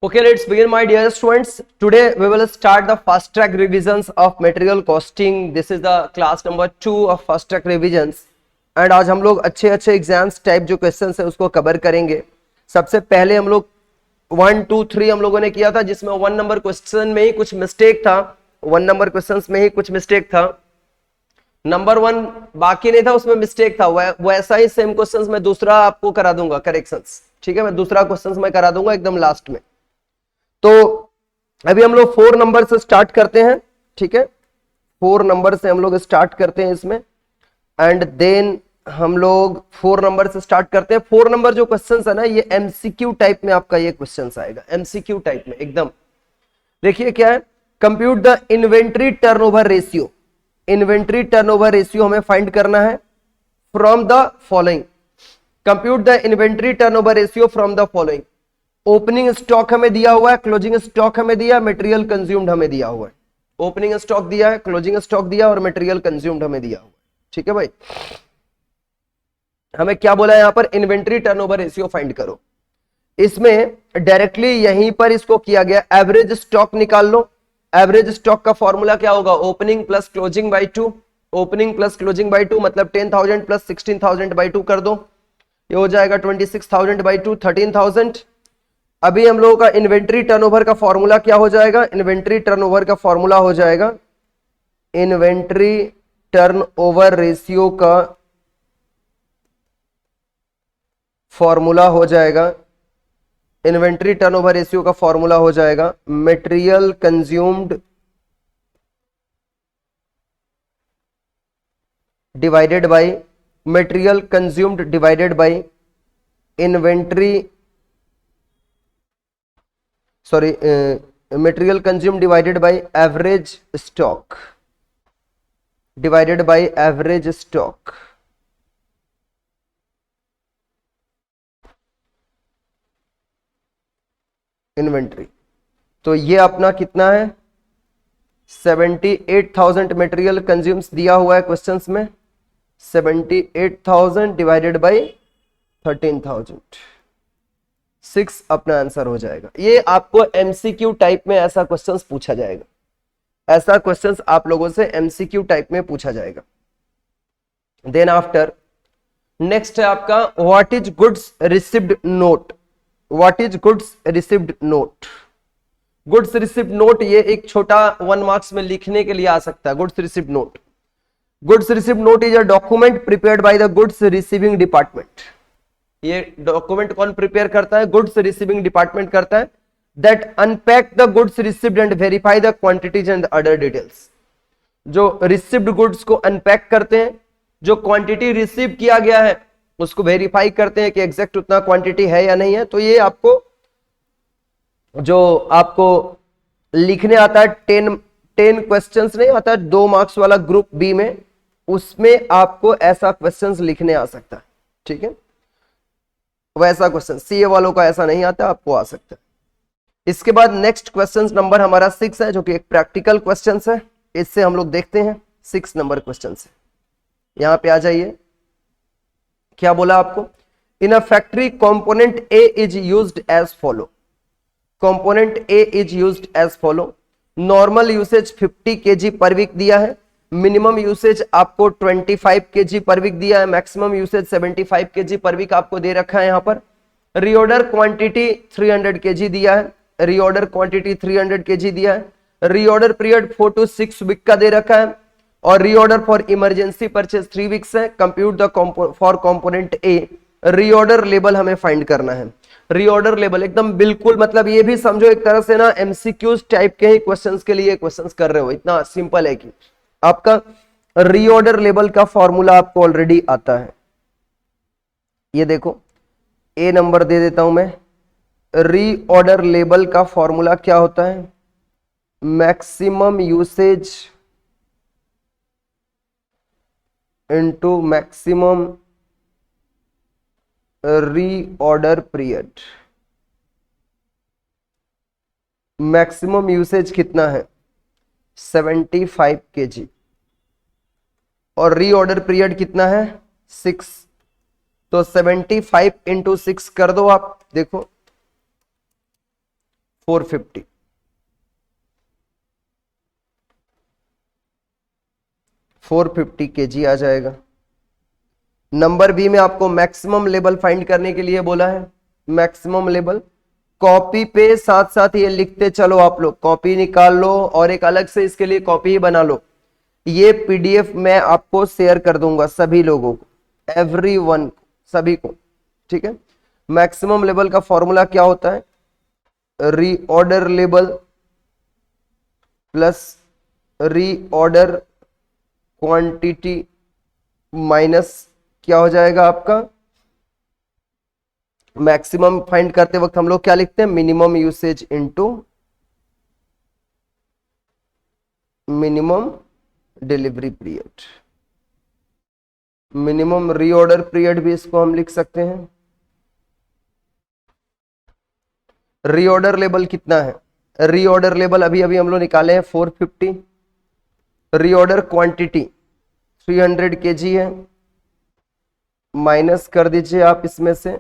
Okay, let's begin, my dear students. Today we will start the fast track revisions of material costing. This is the class number 2 of fast track revisions. And आज हम लोग अच्छे exams type जो questions है उसको cover करेंगे. सबसे पहले हम लोग 1, 2, 3 हम लोगों ने किया था, जिसमें 1 नंबर क्वेश्चन में ही कुछ मिस्टेक था. 1 नंबर क्वेश्चंस में ही कुछ मिस्टेक था. नंबर 1 बाकी नहीं था, उसमें मिस्टेक था. वैसा ही सेम क्वेश्चंस मैं दूसरा आपको करा दूंगा, करेक्शंस. ठीक है, मैं दूसरा क्वेश्चंस मैं करा दूंगा एकदम लास्ट में. तो अभी हम लोग 4 नंबर से स्टार्ट करते हैं. ठीक है, 4 नंबर से हम लोग स्टार्ट करते हैं इसमें. एंड देन हम लोग 4 नंबर से स्टार्ट करते हैं. 4 नंबर जो क्वेश्चंस है ना, ये एमसीक्यू टाइप में आपका ये क्वेश्चंस आएगा. एमसीक्यू टाइप में एकदम. देखिए क्या है, compute the inventory turnover ratio. Inventory turnover ratio हमें फाइंड करना है from the following. Compute the inventory turnover ratio from the following. Opening stock हमें दिया हुआ है, क्लोजिंग स्टॉक हमें दिया, मटेरियल कंज्यूम्ड हमें दिया हुआ है. ओपनिंग स्टॉक दिया है, क्लोजिंग स्टॉक दिया और मटेरियल कंज्यूम्ड हमें दिया हुआ है. ठीक है भाई, हमें क्या बोला है यहां पर, इन्वेंट्री टर्नओवर रेशियो फाइंड करो. इसमें डायरेक्टली यहीं पर इसको किया गया. एवरेज स्टॉक निकाल लो. एवरेज स्टॉक का फॉर्मूला क्या होगा, opening plus closing by 2. Opening plus closing by 2 मतलब 10,000 प्लस 16,000 बाई 2 कर दो, ये हो जाएगा 26,000 बाई 2 13,000. अभी हम लोगों का इन्वेंट्री टर्नओवर का फॉर्मूला क्या हो जाएगा, इन्वेंट्री टर्नओवर का फॉर्मूला हो जाएगा, इन्वेंट्री टर्नओवर रेशियो का फॉर्मूला हो जाएगा, इन्वेंट्री टर्नओवर रेशियो का फॉर्मूला हो जाएगा material consumed divided by material consumed divided by inventory material consumed divided by average stock, divided by average stock. Inventory. तो ये अपना कितना है, 78,000 मटेरियल कंज्यूम्स दिया हुआ है क्वेश्चंस में. 78,000 डिवाइडेड बाय 13,000, 6 अपना आंसर हो जाएगा. ये आपको एमसीक्यू टाइप में ऐसा क्वेश्चंस पूछा जाएगा. ऐसा क्वेश्चंस आप लोगों से एमसीक्यू टाइप में पूछा जाएगा. देन आफ्टर नेक्स्ट है आपका what is goods received note. What is goods received note. Goods received note ये एक छोटा 1 मार्क्स में लिखने के लिए आ सकता है. Goods received note. Goods received note is a document prepared by the goods receiving department. ये डॉक्यूमेंट कौन प्रिपेयर करता है, गुड्स रिसीविंग डिपार्टमेंट करता है. That unpack the goods received and verify the quantities and other details. जो received goods को unpack करते हैं, जो क्वांटिटी रिसीव किया गया है उसको वेरीफाई करते हैं कि एग्जैक्ट उतना क्वांटिटी है या नहीं है. तो ये आपको जो आपको लिखने आता है 10 क्वेश्चंस नहीं आता है 2 मार्क्स वाला ग्रुप बी में, उसमें आपको ऐसा क्वेश्चंस लिखने आ सकता है. ठीक है, वैसा क्वेश्चन सीए वालों का ऐसा नहीं आता, आपको आ सकता है. इसके बाद नेक्स्ट क्वेश्चन नंबर हमारा 6 है, जो कि एक प्रैक्टिकल क्वेश्चन है. इससे हम लोग देखते हैं 6 नंबर क्वेश्चन से. यहां पे आ जाइए. क्या बोला आपको, in a factory component A is used as follow. Component A is used as follow. Normal usage 50 kg per week दिया है. मिनिमम यूसेज आपको 25 kg पर वीक दिया है. Maximum usage 75 kg per week आपको दे रखा है. यहां पर रीऑर्डर क्वांटिटी 300 kg दिया है. रीऑर्डर क्वांटिटी 300 kg दिया है. रीऑर्डर पीरियड 4 to 6 वीक का दे रखा है. और reorder for emergency purchase 3 weeks है. Compute the for component A. Reorder level हमें फाइंड करना है. रीऑर्डर लेवल एकदम बिल्कुल, मतलब ये भी समझो एक तरह से ना एमसीक्यूज टाइप के ही क्वेश्चंस के लिए क्वेश्चंस कर रहे हो. इतना सिंपल है कि आपका रीऑर्डर लेवल का फॉर्मूला आपको ऑलरेडी आता है. ये देखो, ए नंबर दे देता हूं मैं. रीऑर्डर लेवल का फॉर्मूला क्या होता है, maximum usage into maximum reorder period. Maximum usage कितना है, 75 kg. और रीऑर्डर पीरियड कितना है, 6. तो 75 into 6 कर दो आप. देखो 450। kg आ जाएगा। नंबर बी में आपको मैक्सिमम लेवल फाइंड करने के लिए बोला है। मैक्सिमम लेवल कॉपी पे साथ साथ ये लिखते चलो, आप लोग कॉपी निकाल लो और एक अलग से इसके लिए कॉपी ही बना लो। ये पीडीएफ मैं आपको शेयर कर दूंगा सभी लोगों को, एवरीवन, सभी को, ठीक है। मैक्सिमम लेवल का फॉर्मूला क्या होता है? Reorder level plus reorder quantity minus क्या हो जाएगा आपका? मैक्सिमम फाइंड करते वक्त हम लोग क्या लिखते हैं? Minimum usage into minimum delivery period. Minimum reorder period भी इसको हम लिख सकते हैं। रीऑर्डर लेवल कितना है? रीऑर्डर लेवल अभी अभी हम लोग निकाले हैं 450। रीऑर्डर क्वांटिटी 300 kg है, माइनस कर दीजिए आप इसमें से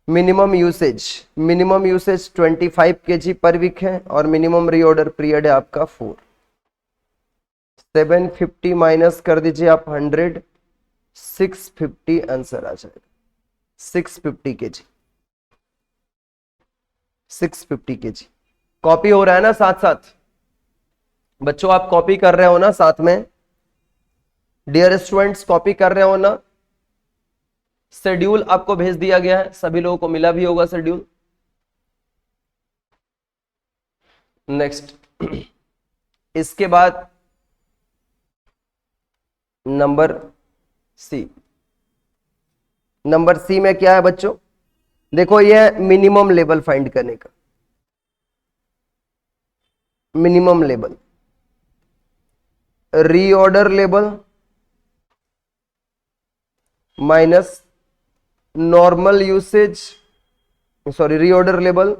minimum usage. Minimum usage 25 kg per week है और मिनिमम रीऑर्डर पीरियड है आपका 4। 750 माइनस कर दीजिए आप 100, 650 आंसर आ जाएगा। 650 kg, 650 kg। कॉपी हो रहा है ना साथ साथ? बच्चों आप कॉपी कर रहे हो ना साथ में? डियर स्टूडेंट्स कॉपी कर रहे हो ना? शेड्यूल आपको भेज दिया गया है, सभी लोगों को मिला भी होगा शेड्यूल। नेक्स्ट, इसके बाद नंबर सी। नंबर सी में क्या है बच्चों? देखो ये मिनिमम लेवल फाइंड करने का। Minimum level, reorder level minus normal usage, sorry reorder level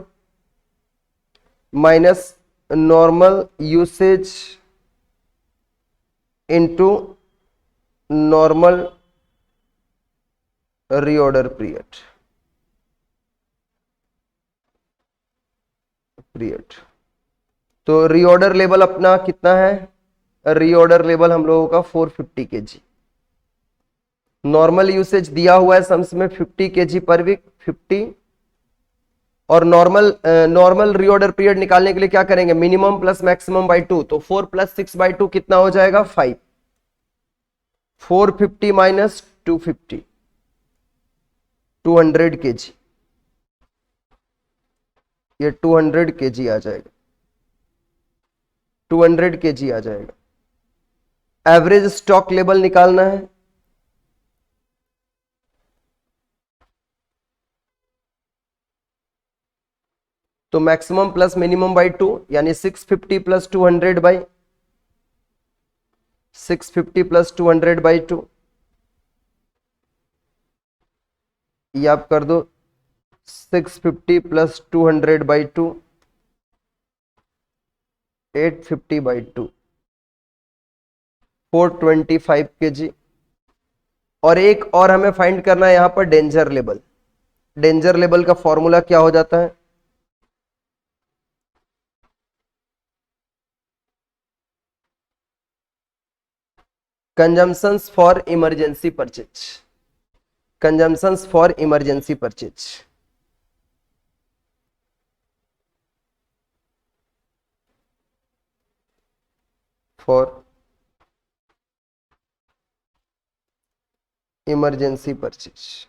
minus normal usage into normal reorder period. तो रीऑर्डर लेवल अपना कितना है? रीऑर्डर लेवल हम लोगों का 450 kg। नॉर्मल यूसेज दिया हुआ है सम्स में 50 kg पर वीक, 50। और नॉर्मल रीऑर्डर पीरियड निकालने के लिए क्या करेंगे? Minimum plus maximum by 2। तो 4 + 6 / 2 कितना हो जाएगा? 5। 450 माइनस 250, 200 kg। ये 200 kg आ जाएगा, 200 kg आ जाएगा। एवरेज स्टॉक लेवल निकालना है। तो मैक्सिमम प्लस मिनिमम बाई 2 यानी 650 + 200 बाई 650 + 200 बाई 2, ये आप कर दो 650 + 200 बाई 2, 850 बाई 2, 425 kg। और एक और हमें फाइंड करना है यहां पर डेंजर लेवल। डेंजर लेवल का फॉर्मूला क्या हो जाता है? Consumptions for emergency purchase. Consumptions for emergency purchase. For emergency purchase,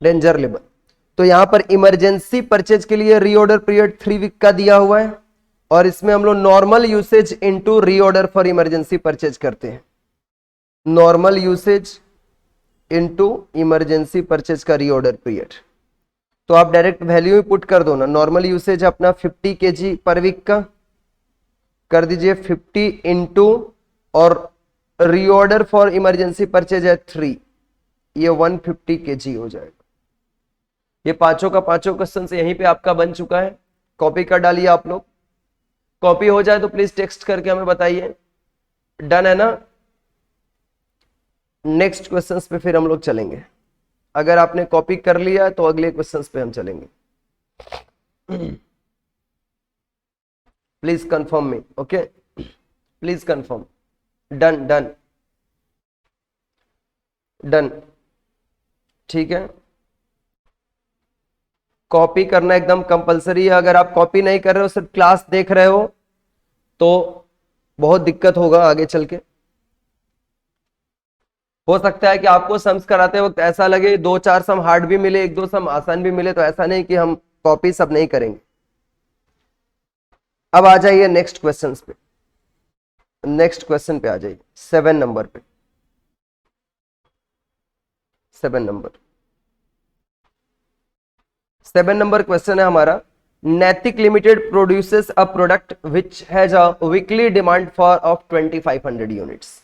danger level. तो यहां पर इमरजेंसी परचेज के लिए रीऑर्डर पीरियड 3 वीक का दिया हुआ है और इसमें हम लोग normal usage into reorder for emergency purchase करते हैं। Normal usage into emergency purchase का रीऑर्डर पीरियड। तो आप डायरेक्ट वैल्यू ही पुट कर दो ना। नॉर्मल यूसेज अपना 50 kg पर वीक का कर दीजिए 50 इंटू, और रीऑर्डर फॉर इमरजेंसी परचेज है 3, ये 150 kg हो जाएगा। ये पांचों का पांचों क्वेश्चन यहीं पे आपका बन चुका है। कॉपी कर डालिए आप लोग। कॉपी हो जाए तो प्लीज टेक्स्ट करके हमें बताइए। डन है ना? नेक्स्ट क्वेश्चंस पे फिर हम लोग चलेंगे। अगर आपने कॉपी कर लिया तो अगले क्वेश्चंस पे हम चलेंगे। Please confirm me, okay, please confirm. Done done done, ठीक है। कॉपी करना एकदम कंपलसरी है। अगर आप कॉपी नहीं कर रहे हो, सिर्फ क्लास देख रहे हो, तो बहुत दिक्कत होगा आगे चल के। हो सकता है कि आपको सम्स कराते वक्त ऐसा लगे 2-4 सम हार्ड भी मिले, 1-2 सम आसान भी मिले, तो ऐसा नहीं कि हम कॉपी सब नहीं करेंगे। अब आ जाइए नेक्स्ट क्वेश्चन पे, नेक्स्ट क्वेश्चन पे आ जाइए, 7 नंबर पे, 7 नंबर, 7 नंबर क्वेश्चन है हमारा। नैतिक limited produces a product which has a weekly demand for of 2500 units.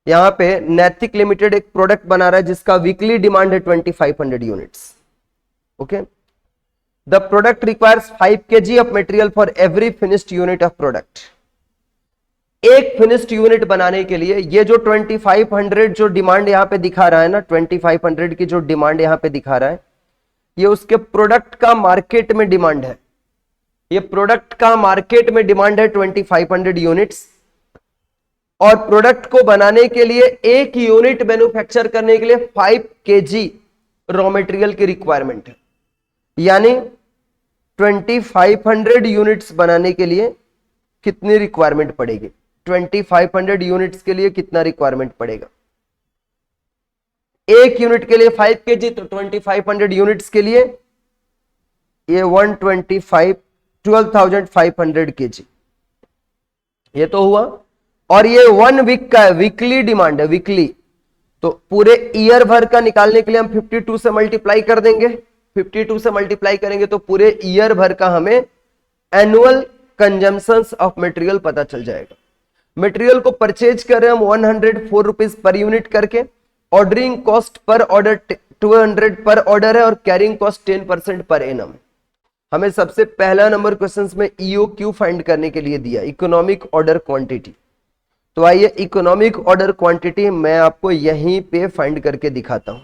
यहां पे नैतिक लिमिटेड एक प्रोडक्ट बना रहा है जिसका वीकली डिमांड है 2500 units, okay. The product requires 5 kg of material for every finished unit of product. एक फिनिश्ड यूनिट बनाने के लिए ये जो 2500 जो डिमांड यहां पे दिखा रहा है ना, 2500 की जो डिमांड यहां पे दिखा रहा है, ये उसके प्रोडक्ट का मार्केट में डिमांड है। ये प्रोडक्ट का मार्केट में डिमांड है 2500 यूनिट्स, और प्रोडक्ट को बनाने के लिए एक यूनिट मैन्युफैक्चर करने के लिए 5 kg रॉ मटेरियल की रिक्वायरमेंट है। यानी 2500 यूनिट्स बनाने के लिए कितनी रिक्वायरमेंट पड़ेगी? 2500 यूनिट्स के लिए कितना रिक्वायरमेंट पड़ेगा? एक यूनिट के लिए 5 kg, तो 2500 यूनिट्स के लिए ये 12,500 kg, ये तो हुआ। और ये 1 वीक का है, वीकली डिमांड है, वीकली। तो पूरे ईयर भर का निकालने के लिए हम 52 से मल्टीप्लाई कर देंगे। 52 से मल्टीप्लाई करेंगे तो पूरे ईयर भर का हमें एनुअल कंजम्पशंस ऑफ मटेरियल पता चल जाएगा। मटेरियल को परचेज कर रहे हैं हम 104 रुपीज पर यूनिट करके। ऑर्डरिंग कॉस्ट पर ऑर्डर 200 पर ऑर्डर है, और कैरिंग कॉस्ट 10% पर एनम। हमें सबसे पहला नंबर क्वेश्चन में EOQ फाइंड करने के लिए दिया, इकोनॉमिक ऑर्डर क्वांटिटी। तो आइए इकोनॉमिक ऑर्डर क्वांटिटी मैं आपको यहीं पे फाइंड करके दिखाता हूं।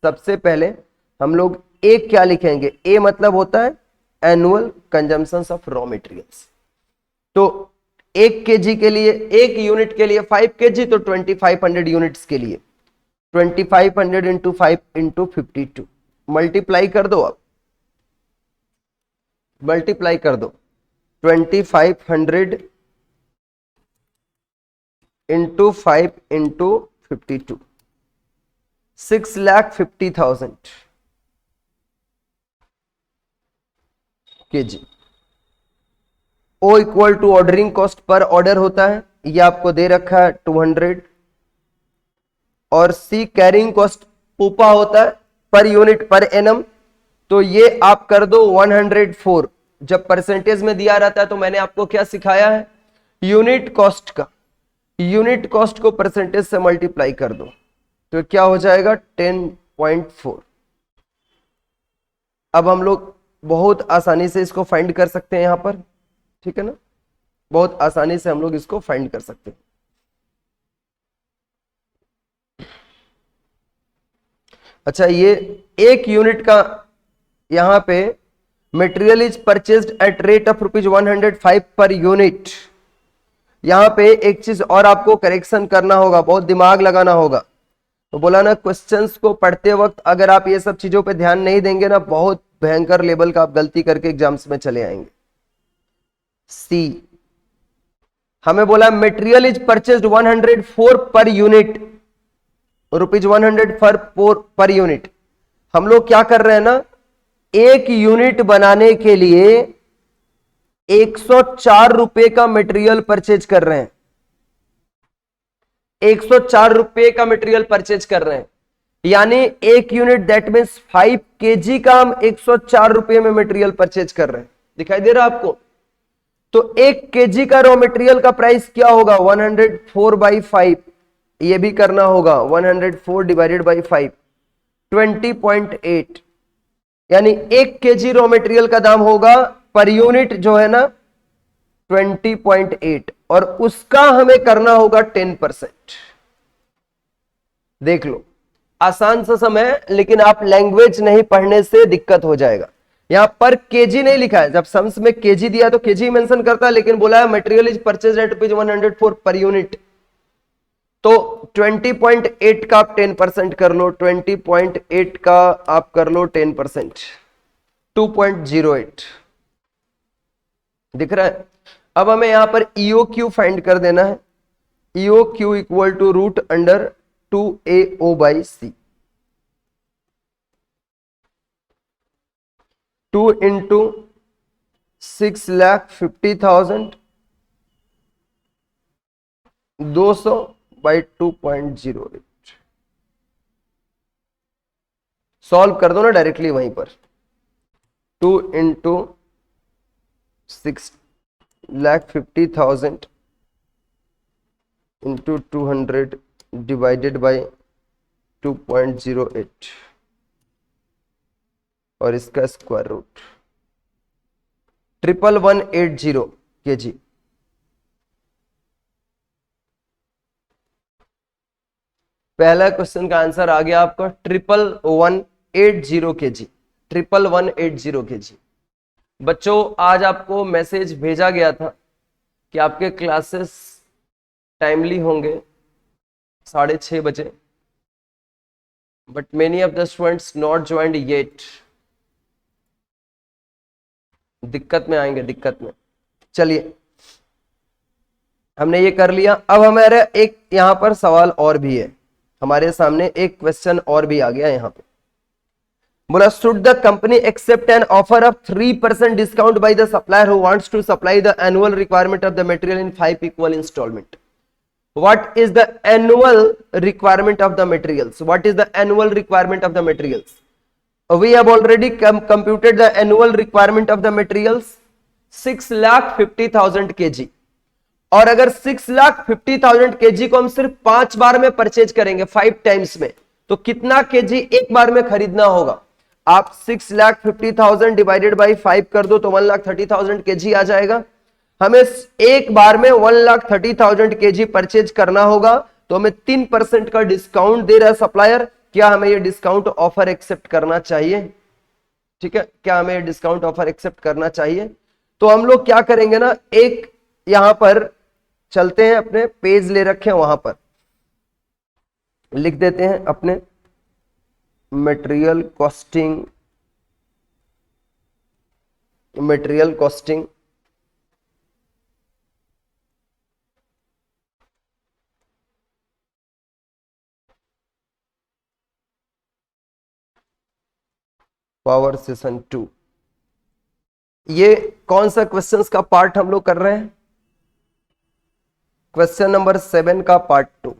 सबसे पहले हम लोग ए क्या लिखेंगे? ए मतलब होता है annual consumptions of raw materials. तो 1 kg के लिए, एक यूनिट के लिए 5 kg, तो 2500 यूनिट्स के लिए 2500 इंटू 5 इंटू 52 मल्टीप्लाई कर दो। आप मल्टीप्लाई कर दो 2500 into 5 into 52, 6,50,000 kg। O equal to ordering cost per order होता है, ये आपको दे रखा है 200, और C कैरिंग कॉस्ट पूपा होता है पर यूनिट पर एनम। तो ये आप कर दो 104। जब परसेंटेज में दिया रहता है तो मैंने आपको क्या सिखाया है? यूनिट कॉस्ट का, यूनिट कॉस्ट को परसेंटेज से मल्टीप्लाई कर दो, तो क्या हो जाएगा? 10.4। अब हम लोग बहुत आसानी से इसको फाइंड कर सकते हैं यहां पर, ठीक है ना? बहुत आसानी से हम लोग इसको फाइंड कर सकते हैं। अच्छा, ये एक यूनिट का यहां पे material is purchased at rate of ₹105 per unit. यहां पे एक चीज और आपको करेक्शन करना होगा, बहुत दिमाग लगाना होगा। तो बोला ना, क्वेश्चंस को पढ़ते वक्त अगर आप ये सब चीजों पे ध्यान नहीं देंगे ना, बहुत भयंकर लेवल का आप गलती करके एग्जाम्स में चले आएंगे। सी हमें बोला material is purchased 104 per unit, ₹104 per unit. हम लोग क्या कर रहे हैं ना, एक यूनिट बनाने के लिए 104 रुपए का मटेरियल परचेज कर रहे हैं। 104 रुपए का मटेरियल परचेज कर रहे हैं, यानी एक यूनिट दैट मीन्स 5 kg का हम 104 रुपए में मटेरियल परचेज कर रहे हैं। दिखाई दे रहा है आपको? तो 1 kg का रॉ मटेरियल का प्राइस क्या होगा? 104/5। ये भी करना होगा, 104 डिवाइडेड बाई 5, 20.8। यानी 1 kg रॉ मटेरियल का दाम होगा पर यूनिट जो है ना 20.8, और उसका हमें करना होगा 10%। देख लो, आसान सा समय है, लेकिन आप लैंग्वेज नहीं पढ़ने से दिक्कत हो जाएगा। यहां पर केजी नहीं लिखा है, जब सम्स में केजी दिया तो केजी मेंशन करता है, लेकिन बोला है material is purchase eight ₹104 per unit, तो 20.8 का आप 10% कर लो, 20.8 का आप कर लो 10%, 2.08 दिख रहा है। अब हमें यहां पर ईओ क्यू फाइंड कर देना है, E O Q equal to √2AO/C, 2 into 6,50,000 200/2.08, solve कर दो ना डायरेक्टली वहीं पर। 2 इंटू 6,50,000 इंटू 200 डिवाइडेड बाई 2.08 और इसका स्क्वायर रूट 1180 kg। पहला क्वेश्चन का आंसर आ गया आपका 1180 kg, 1180 kg। बच्चों आज आपको मैसेज भेजा गया था कि आपके क्लासेस टाइमली होंगे 6:30 बजे, but many of the students not joined yet, दिक्कत में आएंगे, दिक्कत में। चलिए हमने ये कर लिया। अब हमारे एक यहां पर सवाल और भी है, हमारे सामने एक क्वेश्चन और भी आ गया यहां पे। बोला should the company accept an offer of 3% discount by the supplier who wants to supply the annual requirement of the material in 5 equal installment. What is the annual requirement of the materials? What is the annual requirement of the materials? We have already computed the annual requirement of the materials 6,50,000 kg। और अगर 6,50,000 kg को हम सिर्फ 5 बार में purchase करेंगे 5 times में, तो कितना केजी एक बार में खरीदना होगा? आप 6,50,000 डिवाइडेड बाई 5 कर दो तो 1,30,000 kg आ जाएगा। हमें एक बार में 1,30,000 kg परचेज करना होगा, तो हमें 3% का डिस्काउंट दे रहा है सप्लायर। क्या हमें ये डिस्काउंट ऑफर एक्सेप्ट करना चाहिए? ठीक है, क्या हमें डिस्काउंट ऑफर एक्सेप्ट करना चाहिए? तो हम लोग क्या करेंगे ना, एक यहां पर चलते हैं, अपने पेज ले रखे हैं वहां पर लिख देते हैं अपने material costing, material costing power session 2। ये कौन सा क्वेश्चंस का पार्ट हम लोग कर रहे हैं? क्वेश्चन नंबर 7 का पार्ट 2।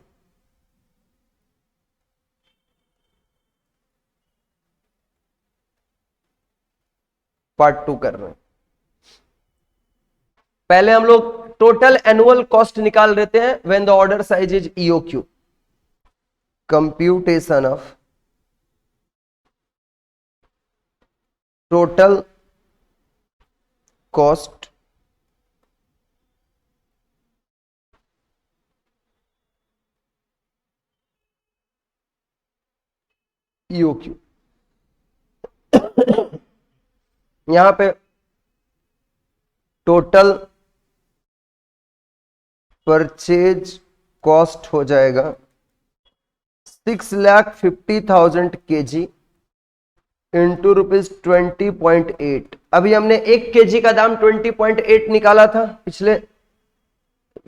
पार्ट 2 कर रहे हैं। पहले हम लोग टोटल एनुअल कॉस्ट निकाल लेते हैं when the order size is EOQ, computation of total cost EOQ। यहां पे टोटल परचेज कॉस्ट हो जाएगा 6,50,000 kg इंटू ₹20.8। अभी हमने 1 kg का दाम 20.8 निकाला था पिछले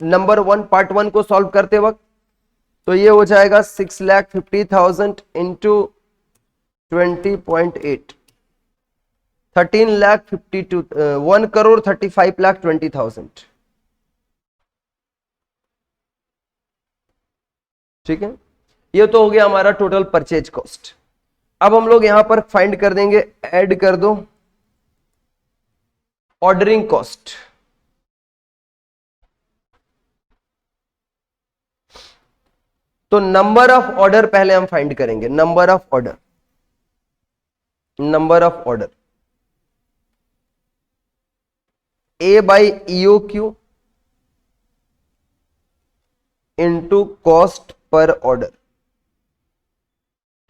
नंबर 1 पार्ट 1 को सॉल्व करते वक्त, तो ये हो जाएगा 6,50,000 इंटू 20.8, 1,35,20,000। ठीक है, ये तो हो गया हमारा टोटल परचेज कॉस्ट। अब हम लोग यहां पर फाइंड कर देंगे, ऐड कर दो ऑर्डरिंग कॉस्ट। तो नंबर ऑफ ऑर्डर पहले हम फाइंड करेंगे, number of order, number of order A/EOQ into cost per order.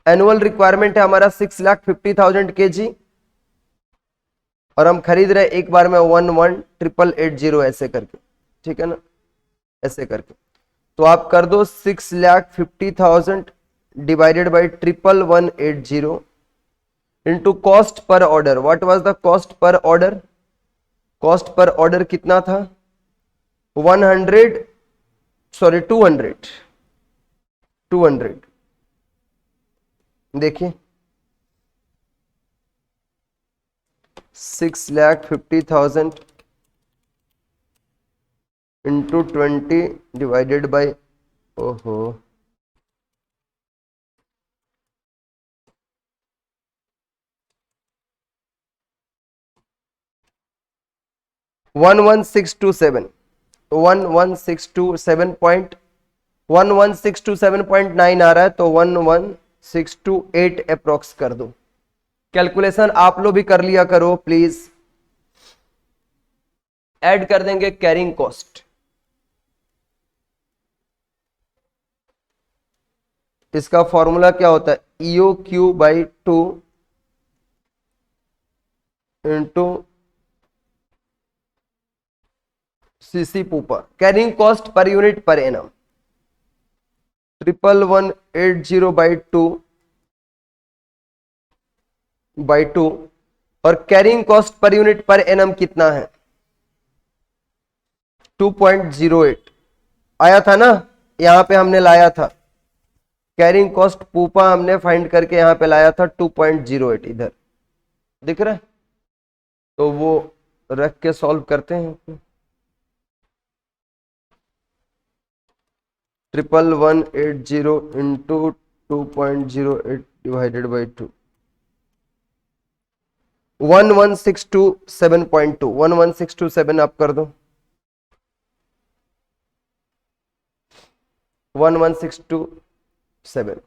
Annual requirement है हमारा 6,50,000 kg, और हम खरीद रहे एक बार में 11,880 ऐसे करके, ठीक है ना, ऐसे करके। तो आप कर दो 6,50,000 divided by 11,180 into cost per order. What was the cost per order? Cost per order कितना था? 200 देखिए 6,50,000 इंटू 20 डिवाइडेड बाई, ओहो, 11,627, 11,627.9 आ रहा है, तो 11,628 अप्रोक्स कर दो। कैलकुलेशन आप लोग भी कर लिया करो प्लीज। ऐड कर देंगे कैरिंग कॉस्ट, इसका फॉर्मूला क्या होता है? E O Q by 2 into CC PUPA, carrying cost per unit per annum 11,180 by two और carrying cost per unit per annum कितना है? 2.08 आया था ना, यहां पे हमने लाया था कैरिंग कॉस्ट पूपा, हमने फाइंड करके यहां पे लाया था 2.08, इधर दिख रहा है। तो वो रख के सॉल्व करते हैं। 11,180 इंटू 2.08 डिवाइडेड बाई 2, 11,627.2, 11,627 आप कर दो, 11,627।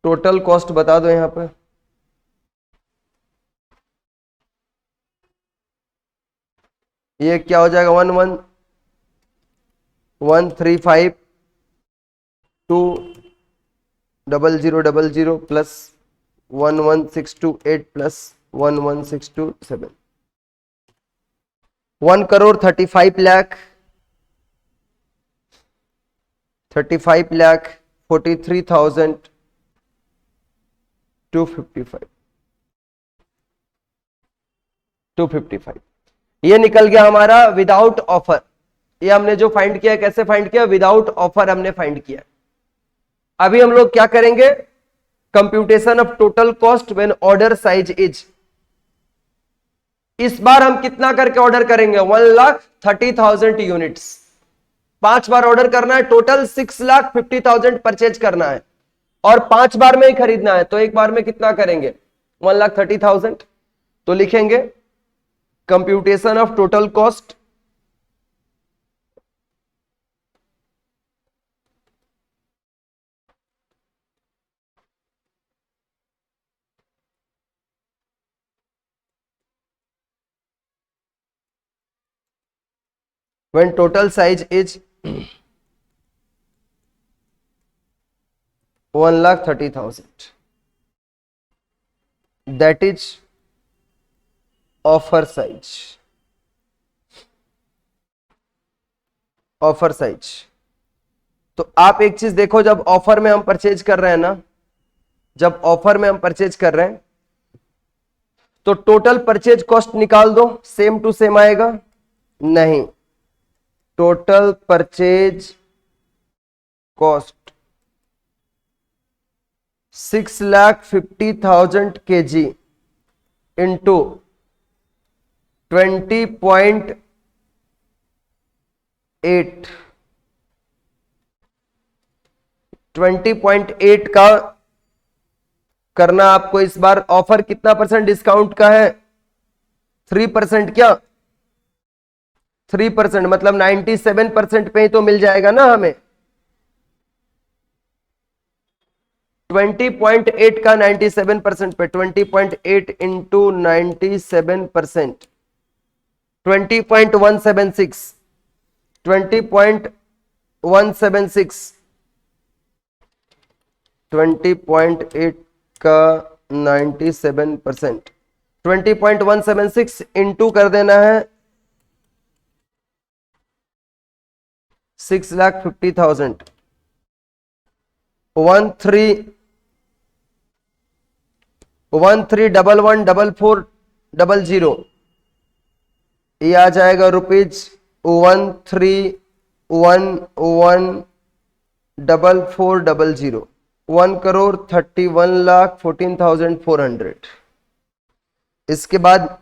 टोटल कॉस्ट बता दो यहां पर। ये क्या हो जाएगा? 11,135,2,0,000 प्लस 11,628 प्लस 11,627, 1,35,00,000, 43,255, 255 ये निकल गया हमारा विदाउट ऑफर। ये हमने जो फाइंड किया, कैसे फाइंड किया? विदाउट ऑफर हमने फाइंड किया। अभी हम लोग क्या करेंगे? Computation of total cost when order size is. इस बार हम कितना करके ऑर्डर करेंगे? 1,30,000 यूनिट्स। 5 बार ऑर्डर करना है, टोटल 6,50,000 परचेज करना है और 5 बार में ही खरीदना है। तो एक बार में कितना करेंगे? 1,30,000। तो लिखेंगे computation of total cost when total size is 1,30,000, that is offer size, offer size. तो आप एक चीज देखो, जब ऑफर में हम परचेज कर रहे हैं ना, जब ऑफर में हम परचेज कर रहे हैं तो टोटल परचेज कॉस्ट निकाल दो, सेम टू सेम आएगा। नहीं, total purchase cost 6,50,000 kg into 20.8, 20.8 का करना आपको इस बार। ऑफर कितना परसेंट डिस्काउंट का है? 3%। क्या 3%? मतलब 97% पे ही तो मिल जाएगा ना हमें। 20.8 का 97% पे, 20.8 इंटू 97%, 20.176, 20.176, 20.8 का 97%, 20.176 इंटू कर देना है 6,50,000 13111400 ये आ जाएगा ₹13111400 1,31,14,400। इसके बाद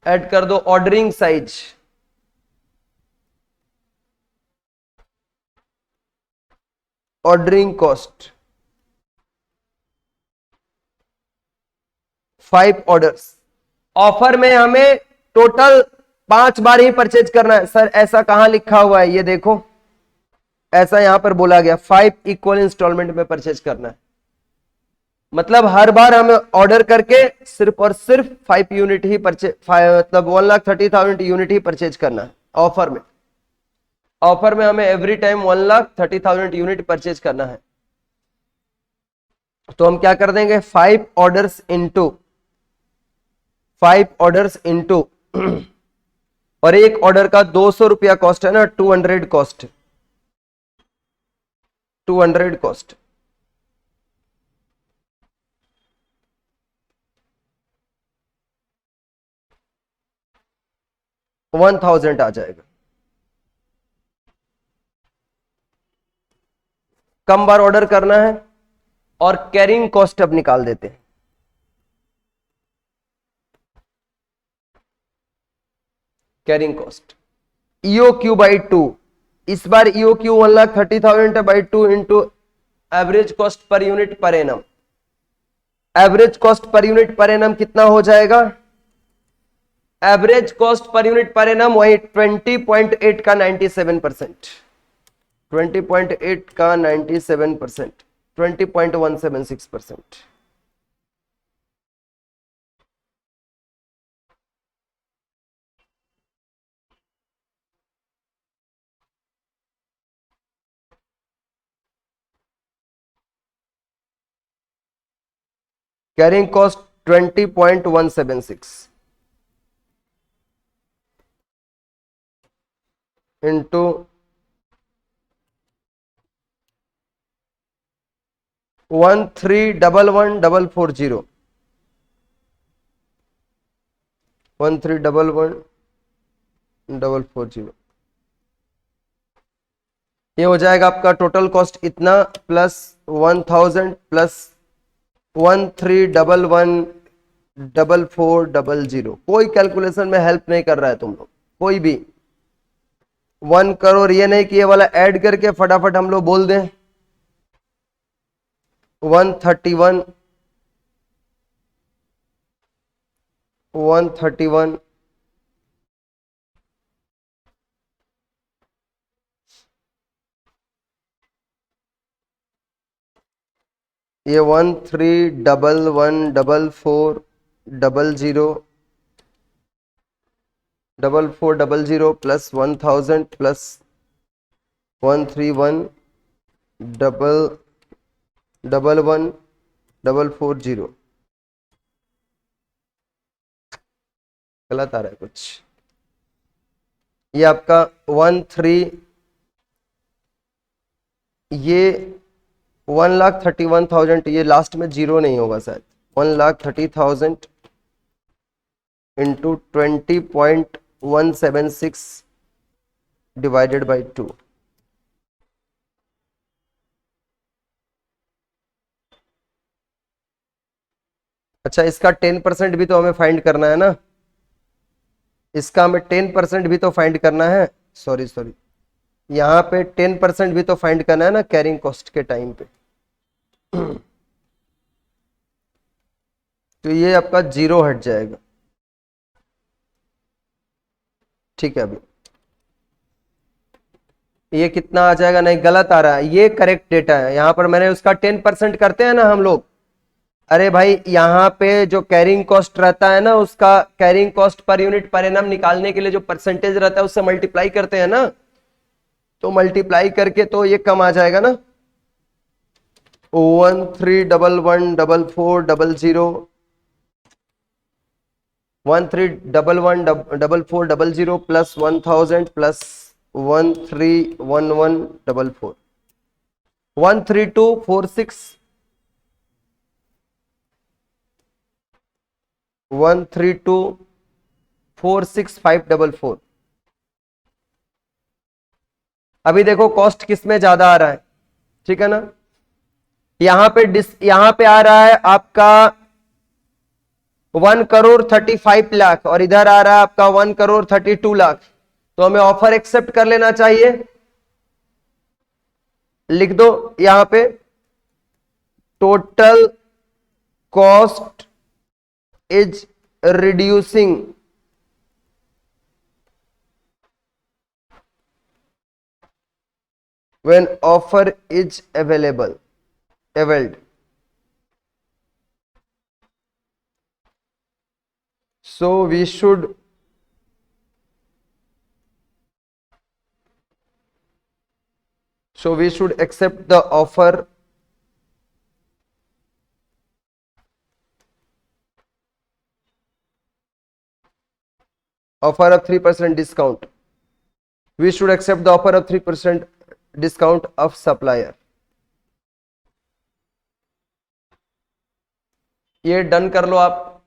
ऐड कर दो ordering size, ordering cost 5 orders. Offer में हमें टोटल 5 बार ही परचेज करना है। सर ऐसा कहां लिखा हुआ है, ये देखो ऐसा यहां पर बोला गया 5 इक्वल इंस्टॉलमेंट में परचेज करना है। मतलब हर बार हमें ऑर्डर करके सिर्फ और सिर्फ 5 यूनिट ही परचेज, मतलब 1,30,000 यूनिट ही परचेज करना है ऑफर में। ऑफर में हमें एवरी टाइम 1,30,000 यूनिट परचेज करना है। तो हम क्या कर देंगे 5 ऑर्डर्स इंटू और एक ऑर्डर का 200 रुपया कॉस्ट है ना, 200 कॉस्ट 1,000 आ जाएगा। कम बार ऑर्डर करना है और कैरिंग कॉस्ट अब निकाल देते हैं। कैरिंग कॉस्ट EOQ बाई 2, इस बार EOQ 1,30,000 by 2 into average cost per unit per annum. Average cost per unit per annum कितना हो जाएगा, average cost per unit per annum वही 20.8 का 97%, 20.8 का 97%, 20.176%। कैरिंग कॉस्ट 20.176 इंटू 1,311,440, 1,311,440 ये हो जाएगा आपका टोटल कॉस्ट इतना प्लस 1,000 प्लस 1,311,440। कोई कैलकुलेशन में हेल्प नहीं कर रहा है तुम लोग, कोई भी 1 करोड़ ये नहीं कि ये वाला ऐड करके फटाफट हम लोग बोल दें 131 ये 1,311,440 प्लस 1,000 प्लस 1,311,440 गलत आ रहा है कुछ। ये आपका 13 ये 1,31,000 ये लास्ट में जीरो नहीं होगा शायद, 1,30,000 इंटू 20.176 डिवाइडेड बाई 2। अच्छा इसका 10% भी तो हमें फाइंड करना है ना, इसका हमें 10% भी तो फाइंड करना है, सॉरी यहाँ पे 10% भी तो फाइंड करना है ना कैरिंग कॉस्ट के टाइम पे। तो ये आपका जीरो हट जाएगा, ठीक है। अभी ये कितना आ जाएगा, नहीं गलत आ रहा है, ये करेक्ट डेटा है। यहां पर मैंने उसका 10% करते हैं ना हम लोग, अरे भाई यहाँ पे जो कैरिंग कॉस्ट रहता है ना, उसका carrying cost per unit per annum निकालने के लिए जो परसेंटेज रहता है उससे मल्टीप्लाई करते हैं ना, तो मल्टीप्लाई करके तो ये कम आ जाएगा ना 13114400 13114400 प्लस 1000 प्लस 131144 13246 13246,544। अभी देखो कॉस्ट किस में ज्यादा आ रहा है, ठीक है ना। यहां पे आ रहा है आपका 1,35,00,000 और इधर आ रहा है आपका 1,32,00,000। तो हमें ऑफर एक्सेप्ट कर लेना चाहिए। लिख दो यहां पे total cost is reducing when offer is availed. So we should accept the offer of 3% discount. We should accept the offer of 3% discount of supplier. ये डन कर लो आप।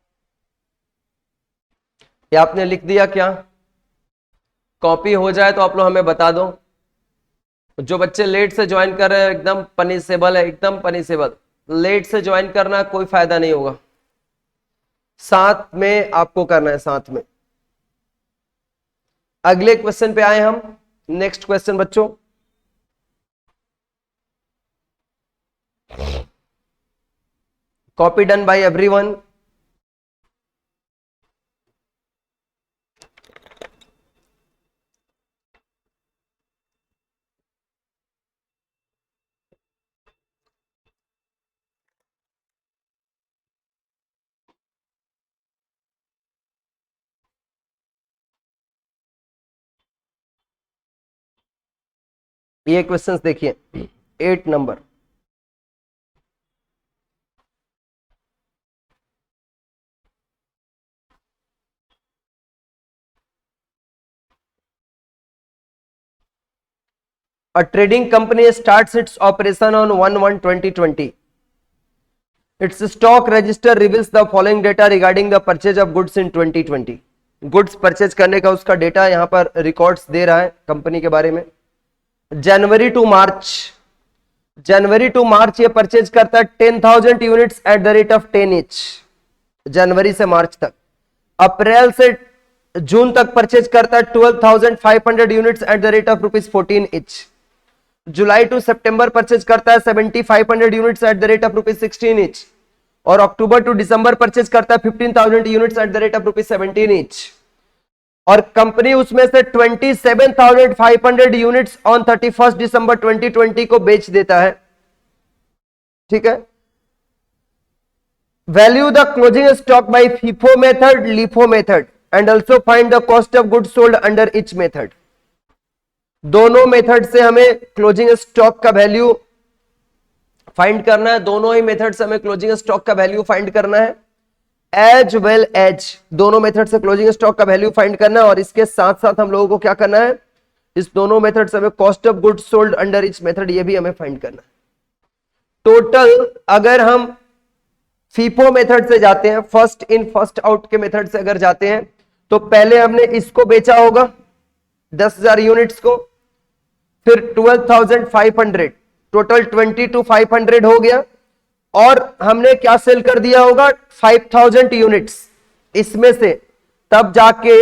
ये आपने लिख दिया क्या? कॉपी हो जाए तो आप लोग हमें बता दो। जो बच्चे लेट से ज्वाइन कर रहे हैं एकदम पनिशेबल है, एकदम पनिशेबल। लेट से ज्वाइन करना कोई फायदा नहीं होगा, साथ में आपको करना है, साथ में। अगले क्वेश्चन पे आए हम। नेक्स्ट क्वेश्चन बच्चों, कॉपी डन बाय एवरीवन। ये क्वेश्चंस देखिए, 8 number. A trading company starts its operation on 1/1/2020. Its stock register reveals the following data regarding the purchase of goods in 2020. Goods purchase करने का उसका data यहां पर records दे रहा है कंपनी के बारे में। जनवरी टू मार्च ये परचेज करता है 10,000 units at the rate of 10 each, जनवरी से मार्च तक। अप्रैल से जून तक परचेज करता है 12,500 units at the rate of ₹14 each. जुलाई टू सितंबर परचेज करता है 7,500 units at the rate of ₹16 each. और अक्टूबर टू दिसंबर परचेज करता है 15,000 units at the rate of ₹17 each. और कंपनी उसमें से 27,500 यूनिट्स ऑन 31 दिसंबर 2020 को बेच देता है, ठीक है। Value the closing stock by FIFO method, LIFO method and also find the cost of goods sold under each method. दोनों मेथड से हमें क्लोजिंग स्टॉक का वैल्यू फाइंड करना है, दोनों ही मेथड से हमें क्लोजिंग स्टॉक का वैल्यू फाइंड करना है, एज वेल एज दोनों मेथड से क्लोजिंग स्टॉक का वैल्यू फाइंड करना है। और इसके साथ साथ हम लोगों को क्या करना है, इस दोनों मेथड से हमें cost of goods sold under each method ये भी हमें फाइंड करना है। टोटल अगर हम फीफो मेथड से जाते हैं, फर्स्ट इन फर्स्ट आउट के मेथड से अगर जाते हैं, तो पहले हमने इसको बेचा होगा 10,000 यूनिट्स को, फिर 12,500, टोटल 22,500 हो गया। और हमने क्या सेल कर दिया होगा 5,000 यूनिट्स इसमें से, तब जाके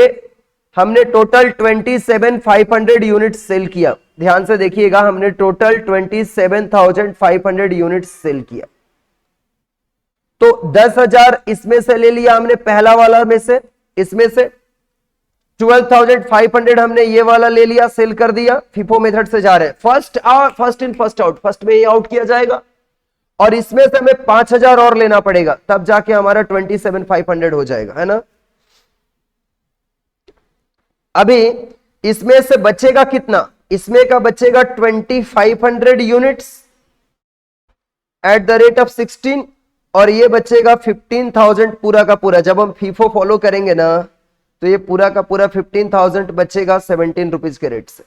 हमने टोटल 27,500 यूनिट्स सेल किया। ध्यान से देखिएगा, हमने टोटल 27,500 यूनिट्स सेल किया। तो 10,000 इसमें से ले लिया हमने, पहला वाला में से, इसमें से 12,500 हमने ये वाला ले लिया, सेल कर दिया। फीफो मेथड से जा रहे हैं, first in first out, first में ये आउट किया जाएगा और इसमें से हमें 5,000 और लेना पड़ेगा, तब जाके हमारा 27,500 हो जाएगा, है ना। अभी इसमें से बचेगा कितना, इसमें का बचेगा 2,500 units at the rate of 16 और ये बचेगा 15,000 पूरा का पूरा। जब हम फीफो फॉलो करेंगे ना तो ये पूरा का पूरा 15,000 बचेगा 17 रुपीज के रेट से।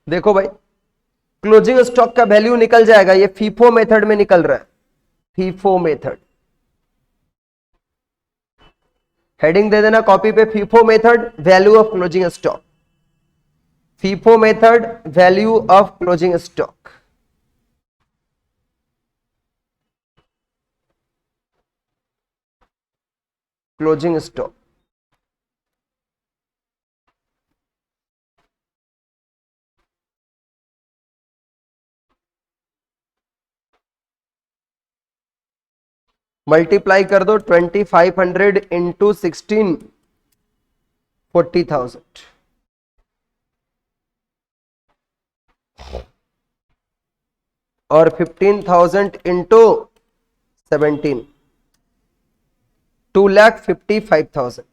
देखो भाई क्लोजिंग स्टॉक का वैल्यू निकल जाएगा, ये फीफो मेथड में निकल रहा है, फीफो मेथड। हेडिंग दे देना कॉपी पे, FIFO method value of closing stock, FIFO method value of closing stock. Closing stock multiply कर दो 2500 इंटू 16, 40,000। और 15,000 इंटू 17, 2,55,000।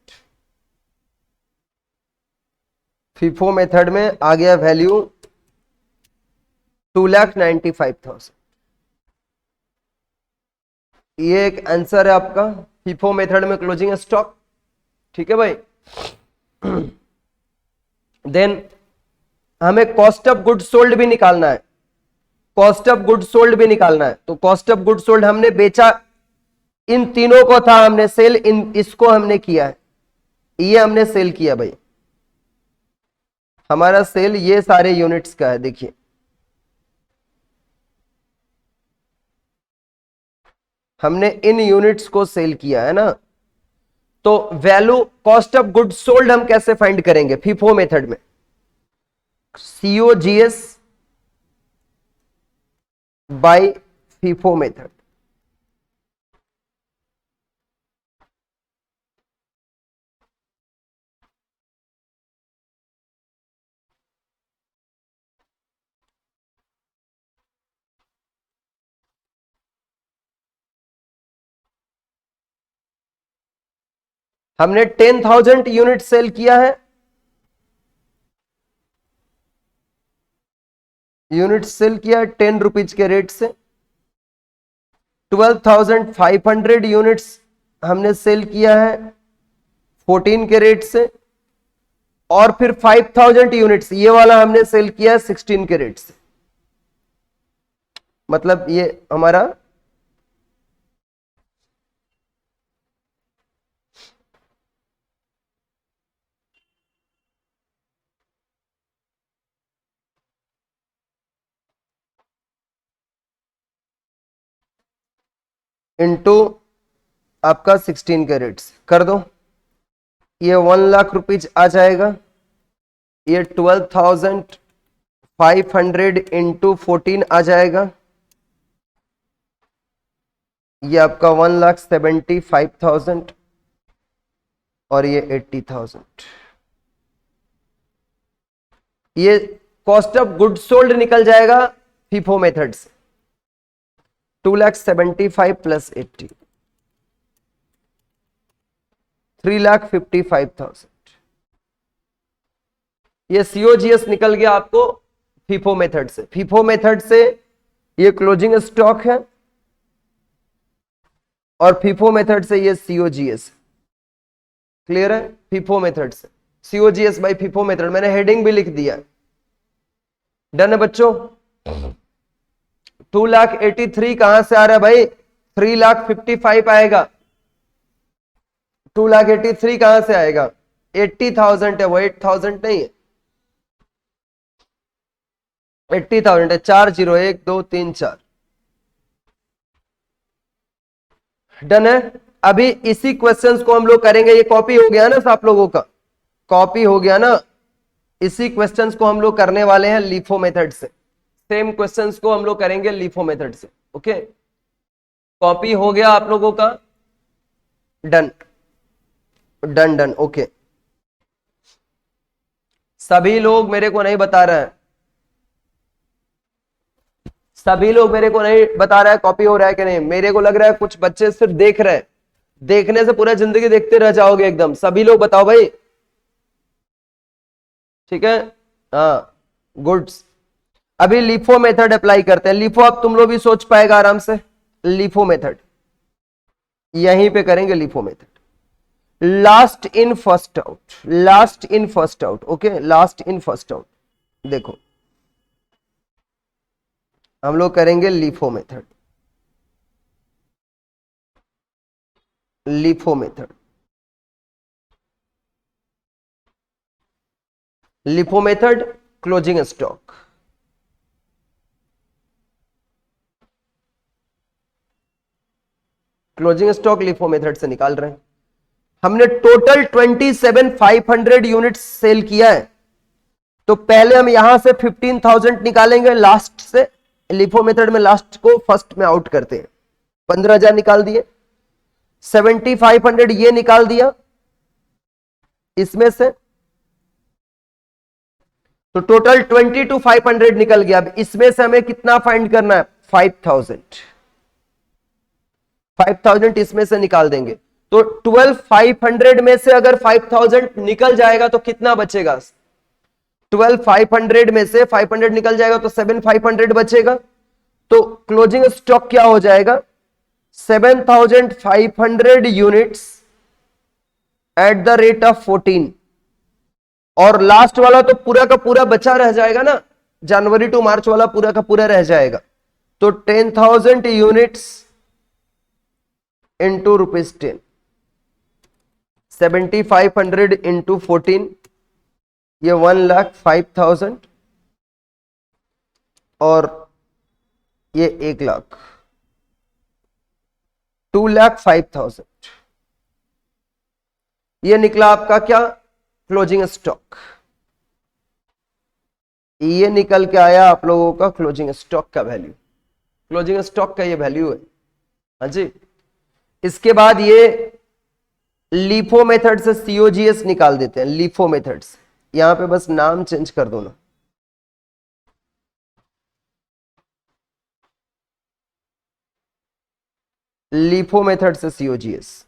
फीफो मेथड में आ गया वैल्यू 2,95,000। ये एक आंसर है आपका फीफो मेथड में क्लोजिंग स्टॉक। ठीक है भाई। देन हमें कॉस्ट ऑफ गुड सोल्ड भी निकालना है, कॉस्ट ऑफ गुड सोल्ड भी निकालना है। तो कॉस्ट ऑफ गुड सोल्ड हमने बेचा, इन तीनों को था हमने सेल, इन इसको हमने किया है, ये हमने सेल किया भाई, हमारा सेल ये सारे यूनिट्स का है। देखिए हमने इन यूनिट्स को सेल किया है ना। तो value cost of good sold हम कैसे फाइंड करेंगे फीफो मेथड में? COGS by FIFO method. हमने 10,000 यूनिट सेल किया है, यूनिट सेल किया है 10 रुपीज के रेट से। 12,500 यूनिट्स हमने सेल किया है 14 के रेट से। और फिर 5,000 यूनिट्स ये वाला हमने सेल किया है 16 के रेट से। मतलब ये हमारा इनटू आपका 16 के रेट से कर दो, ये 1 लाख रुपीज आ जाएगा। ये 12,500 इंटू 14 आ जाएगा, ये आपका 1,75,000 और ये 80,000। ये कॉस्ट ऑफ गुड सोल्ड निकल जाएगा फीफो मेथड से। 2,75,000 प्लस 80, 3,55,000। ये COGS निकल गया आपको फीफो मेथड से। फीफो मेथड से ये क्लोजिंग स्टॉक है और फीफो मेथड से ये COGS। क्लियर है? फीफो मेथड से COGS बाय फीफो मेथड, मैंने हेडिंग भी लिख दिया। डन है बच्चों? 2,83,000 कहां से आ रहा है भाई? 3,55,000 आएगा। 2,83,000 कहां से आएगा? 80,000 है वो, 8,000 नहीं है, 80,000 है। 4 0 1 2 3 4। डन है? अभी इसी क्वेश्चंस को हम लोग करेंगे। ये कॉपी हो गया ना आप लोगों का? कॉपी हो गया ना? इसी क्वेश्चंस को हम लोग करने वाले हैं लीफो मेथड से। सेम क्वेश्चंस को हम लोग करेंगे लीफो मेथड से। ओके, कॉपी हो गया आप लोगों का? Done done done. ओके, सभी लोग मेरे को नहीं बता रहे हैं, सभी लोग मेरे को नहीं बता रहा है कॉपी हो रहा है कि नहीं। मेरे को लग रहा है कुछ बच्चे सिर्फ देख रहे हैं, देखने से पूरा जिंदगी देखते रह जाओगे एकदम। सभी लोग बताओ भाई। ठीक है, हाँ गुड्स। अभी लिफो मेथड अप्लाई करते हैं। लिफो अब तुम लोग भी सोच पाएगा आराम से। लिफो मेथड यहीं पे करेंगे। LIFO method last in first out, last in first out. Okay, last in first out. देखो हम लोग करेंगे LIFO method. LIFO method, LIFO method closing stock. Closing stock LIFO method से निकाल रहे हैं। हमने टोटल 27,500 यूनिट्स सेल किया है, तो पहले हम यहां से 15,000 निकालेंगे लास्ट से। लिफो मेथड में लास्ट को फर्स्ट में आउट करते हैं। 15,000 निकाल दिए, 7,500 ये निकाल दिया इसमें से, तो टोटल 22,500 निकल गया। अब इसमें से हमें कितना फाइंड करना है? 5,000। 5,000 इसमें से निकाल देंगे, तो 12,500 में से अगर 5,000 निकल जाएगा तो कितना बचेगा? 12,500 में से 500 निकल जाएगा तो 7,500 बचेगा। तो क्लोजिंग स्टॉक क्या हो जाएगा? 7,500 units at the rate of 14। और लास्ट वाला तो पूरा का पूरा बचा रह जाएगा ना, जनवरी टू मार्च वाला पूरा का पूरा रह जाएगा। तो 10,000 यूनिट्स इंटू ₹10, 7,500 इंटू 14, ये 1,05,000 और ये 1,00,000, 2,05,000। ये निकला आपका क्या? Closing stock. ये निकल के आया आप लोगों का क्लोजिंग स्टॉक का वैल्यू। क्लोजिंग स्टॉक का ये वैल्यू है। हाँ जी। इसके बाद ये लीफो मेथड से सीओजीएस निकाल देते हैं। लीफो मेथड से, यहां पे बस नाम चेंज कर दो ना। लीफो मेथड से सीओजीएस।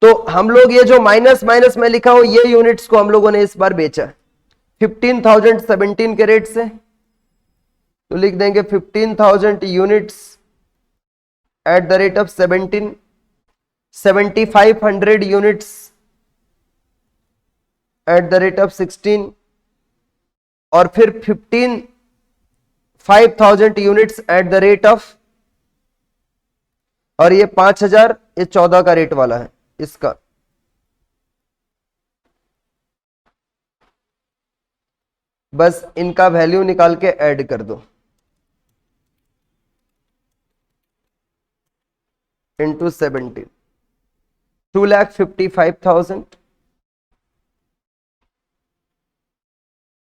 तो हम लोग ये जो माइनस माइनस में लिखा हूं, ये यूनिट्स को हम लोगों ने इस बार बेचा 15,017 के रेट से। तो लिख देंगे 15,000 units at the rate of 17, 7,500 units at the rate of 16, और फिर 5,000 units at the rate of, और ये 5,000, ये 14 का रेट वाला है इसका। बस इनका वैल्यू निकाल के ऐड कर दो इंटू 17, 2,55,000,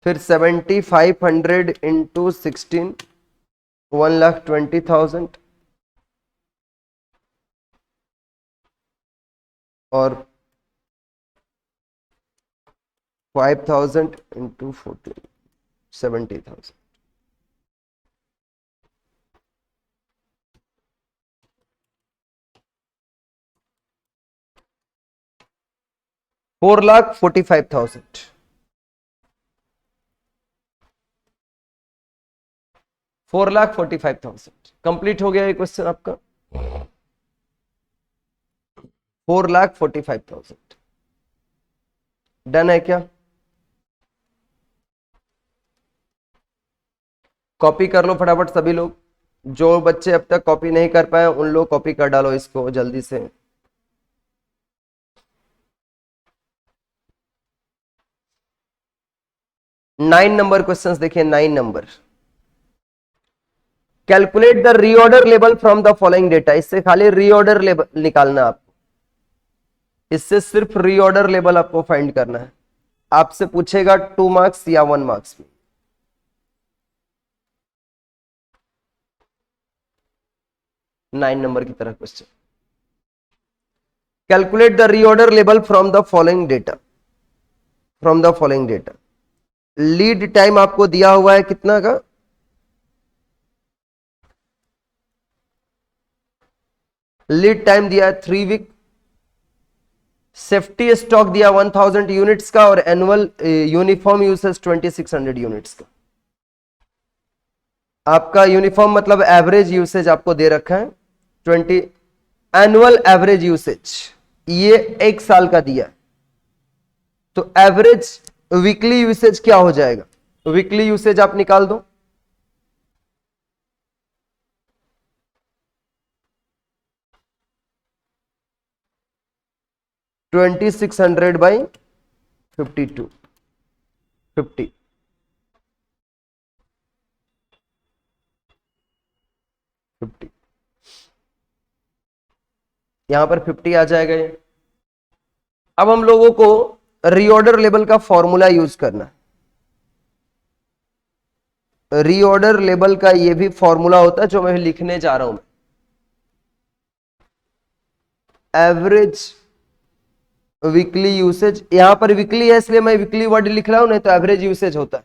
फिर 7,500 इंटू 16, 1,20,000, और 5,000 इंटू 14, 70,000। $4,45,000। $4,45,000 कंप्लीट हो गया ये क्वेश्चन आपका। 4,45,000 डन है क्या? कॉपी कर लो फटाफट सभी लोग। जो बच्चे अब तक कॉपी नहीं कर पाए उन लोग कॉपी कर डालो इसको जल्दी से। नाइन नंबर क्वेश्चंस देखिए। 9 number, calculate the reorder level from the following data. इससे खाली रीऑर्डर लेवल निकालना आपको, इससे सिर्फ रीऑर्डर लेवल आपको फाइंड करना है। आपसे पूछेगा 2 मार्क्स या 1 मार्क्स में। 9 नंबर की तरह question, calculate the reorder level from the following data. From the following data lead time आपको दिया हुआ है कितना का? लीड टाइम दिया है 3 वीक। सेफ्टी स्टॉक दिया 1000 यूनिट्स का और एनुअल यूनिफॉर्म यूसेज 2600 यूनिट्स का। आपका यूनिफॉर्म मतलब एवरेज यूसेज आपको दे रखा है 20, एनुअल एवरेज यूसेज ये 1 साल का दिया है। तो एवरेज वीकली यूसेज क्या हो जाएगा? वीकली यूसेज आप निकाल दो, ट्वेंटी 2600 बाई 52, 50, यहां पर 50 आ जाएगा ये। अब हम लोगों को रीऑर्डर लेवल का फॉर्मूला यूज करना है। रीऑर्डर लेवल का ये भी फॉर्मूला होता है जो मैं लिखने जा रहा हूं। एवरेज वीकली यूसेज, यहां पर वीकली है इसलिए मैं वीकली वर्ड लिख रहा हूं, नहीं तो एवरेज यूसेज होता है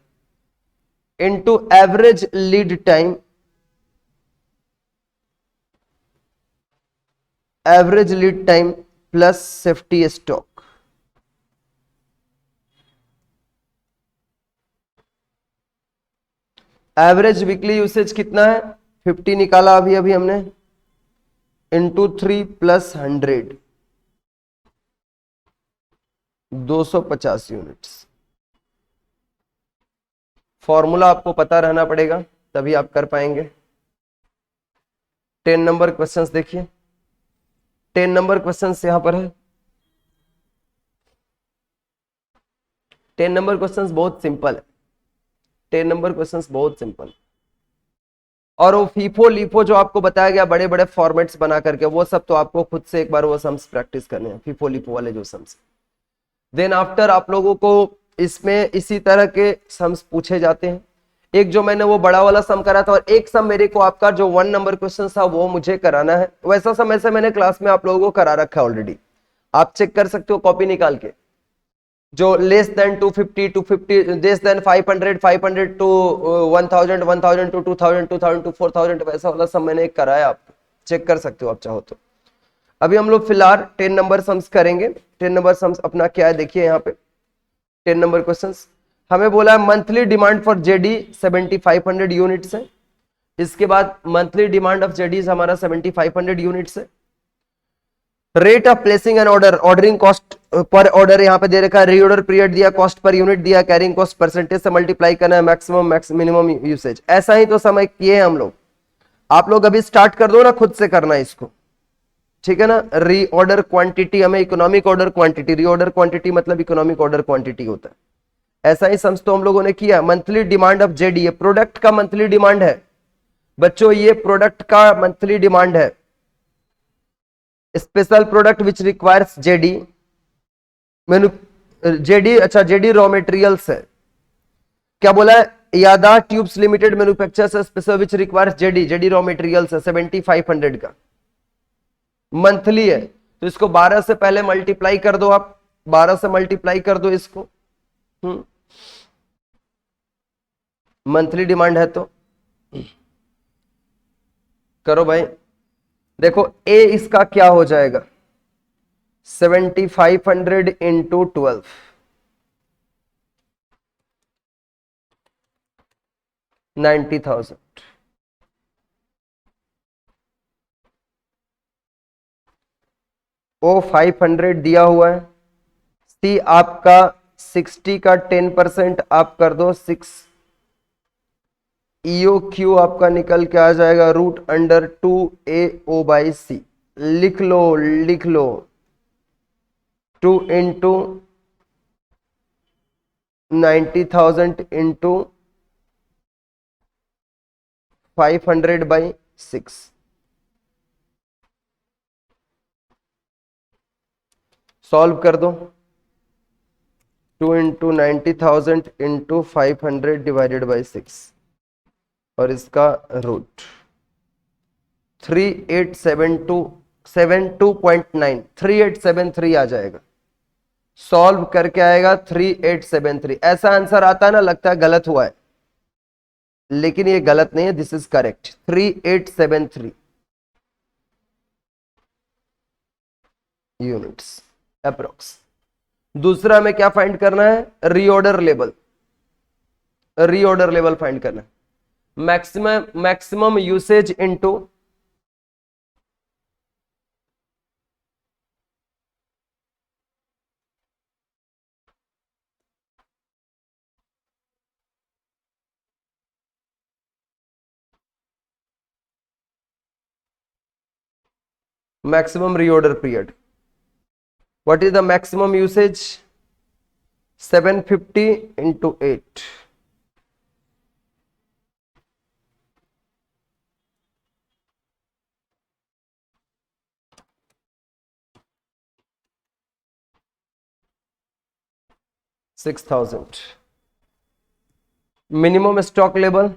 into average lead time, average lead time plus safety stock. Average weekly usage कितना है? 50 निकाला अभी अभी हमने, इंटू 3 प्लस 100, 250 यूनिट्स। फॉर्मूला आपको पता रहना पड़ेगा तभी आप कर पाएंगे। 10 नंबर क्वेश्चंस देखिए, 10 नंबर क्वेश्चंस यहां पर है। 10 नंबर क्वेश्चंस बहुत सिंपल है, 10 नंबर क्वेश्चंस बहुत सिंपल। और वो फीफो लीफो जो आपको बताया गया बड़े बड़े फॉर्मेट्स बना करके, वो सब तो आपको खुद से एक बार वो सम्स प्रैक्टिस करने हैं, फीफो लीफो वाले जो सम्स। देन आफ्टर आप लोगों को इसमें इसी तरह के सम्स पूछे जाते हैं। एक जो मैंने वो बड़ा वाला सम करा था और एक सम मेरे को आपका जो 1 नंबर क्वेश्चन था वो मुझे कराना है। वैसा सम ऐसे मैंने क्लास में आप लोगों को करा रखा है ऑलरेडी, आप चेक कर सकते हो कॉपी निकाल के। जो less than 250, 250 less than 500, 500 to 1000, 1000 to 2000, 2000 to 4000, वैसा वाला सब मैंने कराया, आप चेक कर सकते हो आप चाहो तो। अभी हम लोग फिलहाल 10 नंबर सम्स करेंगे। 10 नंबर सम्स अपना क्या है देखिए यहाँ पे। 10 नंबर क्वेश्चंस हमें बोला है monthly demand for JD 7500 units है। इसके बाद मंथली डिमांड ऑफ जेडी हमारा 7500 यूनिट्स है। Rate of placing an order, ordering cost per order यहाँ पे दे रखा है, रीऑर्डर पीरियड दिया, कॉस्ट पर यूनिट दिया, कैरिंग कॉस्ट परसेंटेज से मल्टीप्लाई करना है, मैक्सिमम मिनिमम यूसेज। ऐसा ही तो समय किए हैं हम लोग। आप लोग अभी स्टार्ट कर दो ना, खुद से करना है इसको, ठीक है ना। रीऑर्डर क्वांटिटी हमें economic order quantity, reorder quantity मतलब इकोनॉमिक ऑर्डर क्वांटिटी होता है। ऐसा ही सम्स तो हम लोगों ने किया। मंथली डिमांड ऑफ जेडी, ये प्रोडक्ट का मंथली डिमांड है बच्चों, ये प्रोडक्ट का मंथली डिमांड है। Special product which requires J D मैनु जेडी, अच्छा जेडी रॉ मेटेरियल्स है। क्या बोला है? यादा tubes limited manufacturers special which requires J D, J D raw materials है 7500 का मंथली है। तो इसको 12 से पहले मल्टीप्लाई कर दो आप, 12 से मल्टीप्लाई कर दो इसको, मंथली डिमांड है तो करो भाई। देखो ए इसका क्या हो जाएगा, 7500 इंटू 12, 90,000। ओ 500 दिया हुआ है। सी आपका 60 का 10% आप कर दो 6, ईओ क्यू आपका निकल के आ जाएगा √2AO/C। लिख लो लिख लो, 2 इंटू 90,000 इंटू 500/6। सॉल्व कर दो, 2 इंटू 90,000 इंटू 500 डिवाइडेड बाई 6 और इसका रूट 3872.9, 3873 आ जाएगा। सॉल्व करके आएगा 3873। ऐसा आंसर आता है ना, लगता है गलत हुआ है, लेकिन ये गलत नहीं है, this is correct. 3873 units. Approx. दूसरा में क्या फाइंड करना है, reorder level, reorder level find करना है। Maximum usage into maximum reorder period. What is the maximum usage? 750 into 8. $6,000. Minimum stock level.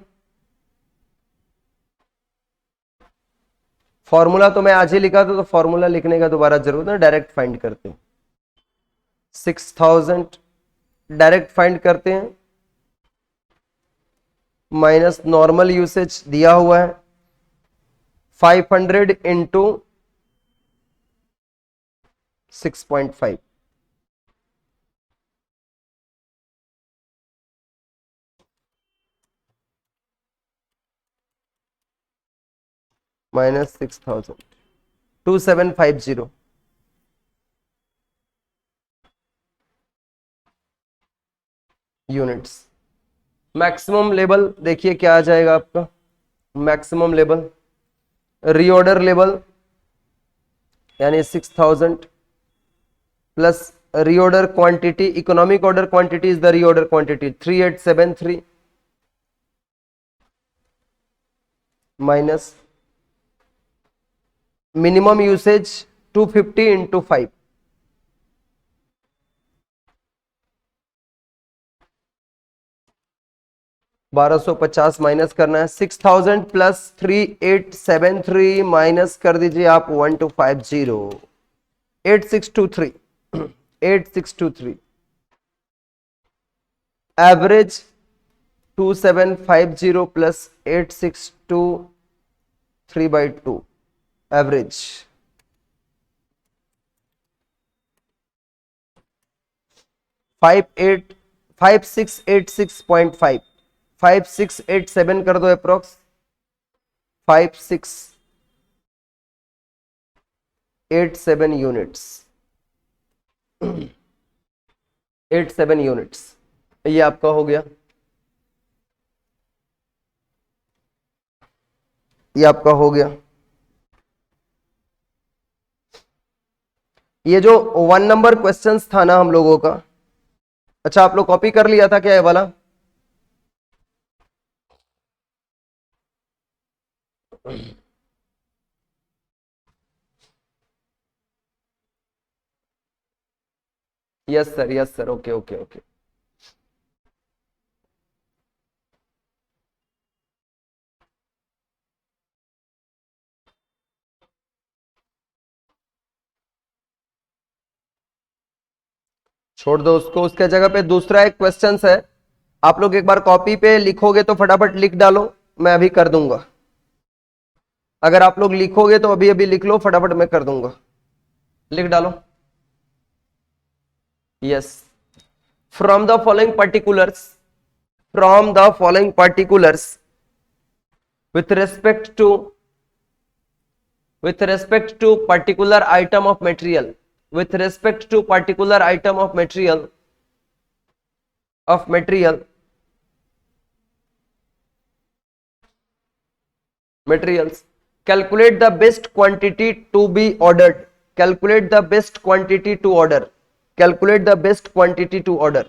Formula तो मैं आज ही लिखा था, तो फॉर्मूला लिखने का दोबारा जरूरत है, डायरेक्ट फाइंड करते हैं। 6,000 डायरेक्ट फाइंड करते हैं, माइनस नॉर्मल यूसेज दिया हुआ है 500 into 6.5, minus 6,000, 2750 units. Maximum level देखिए क्या आ जाएगा आपका, मैक्सिमम लेवल रीऑर्डर लेवल यानी 6,000 plus reorder quantity, economic order quantity is the reorder quantity 3873 minus minimum usage 250 into 5, 1250 minus करना है। 6,000 प्लस 3873 माइनस कर दीजिए आप 1250, 8623, 8623 एवरेज 2750 प्लस 8623/2 एवरेज 5686.5, 5687 कर दो अप्रोक्स, 5687 यूनिट्स, 87 यूनिट्स, ये आपका हो गया, ये आपका हो गया। ये जो 1 नंबर क्वेश्चंस था ना हम लोगों का, अच्छा आप लोग कॉपी कर लिया था क्या ये वाला? Yes sir, yes sir, okay okay okay. छोड़ दो उसको, उसके जगह पे दूसरा एक क्वेश्चन है, आप लोग एक बार कॉपी पे लिखोगे तो फटाफट लिख डालो, मैं अभी कर दूंगा। अगर आप लोग लिखोगे तो अभी अभी लिख लो, फटाफट मैं कर दूंगा, लिख डालो। Yes, from the following particulars, from the following particulars with respect to particular item of material, with respect to particular item of materials, calculate the best quantity to be ordered, calculate the best quantity to order, calculate the best quantity to order,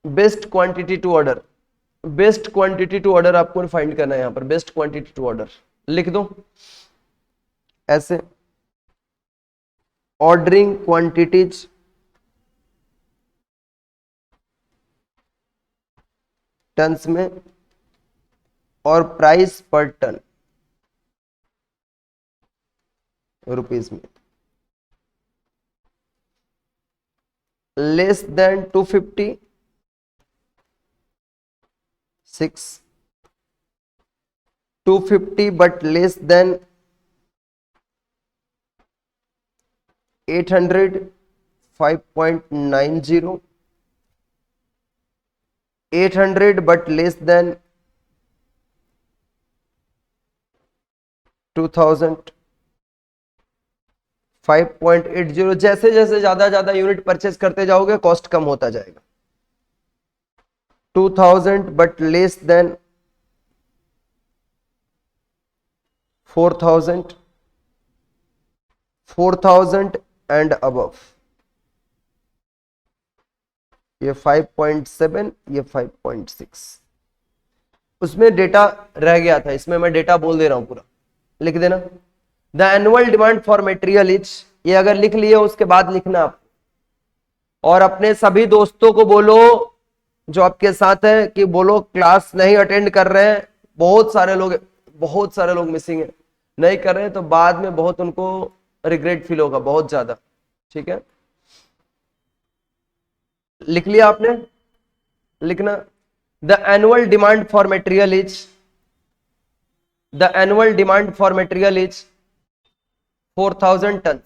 best quantity to order, best quantity to order आपको find करना है यहां पर, best quantity to order लिख दो ऐसे, ordering quantities turns में और प्राइस पर टन रुपीस में, less than 250, 250 but less than 800 5.90, 800 but less than 2000 5.80। जैसे जैसे ज्यादा यूनिट परचेज करते जाओगे कॉस्ट कम होता जाएगा। 2000 but less than 4000, 4000 and above, ये 5.7, ये 5.6। उसमें डेटा रह गया था, इसमें मैं डेटा बोल दे रहा हूं, पूरा लिख देना। The annual demand for material is, ये अगर लिख लिए उसके बाद लिखना आप, और अपने सभी दोस्तों को बोलो जो आपके साथ है कि बोलो क्लास नहीं अटेंड कर रहे हैं, बहुत सारे लोग मिसिंग है, नहीं कर रहे हैं, तो बाद में बहुत उनको रिग्रेट फील होगा, बहुत ज्यादा। ठीक है, लिख लिया आपने? लिखना। The annual demand for material is, the annual demand for material is 4000 tonne.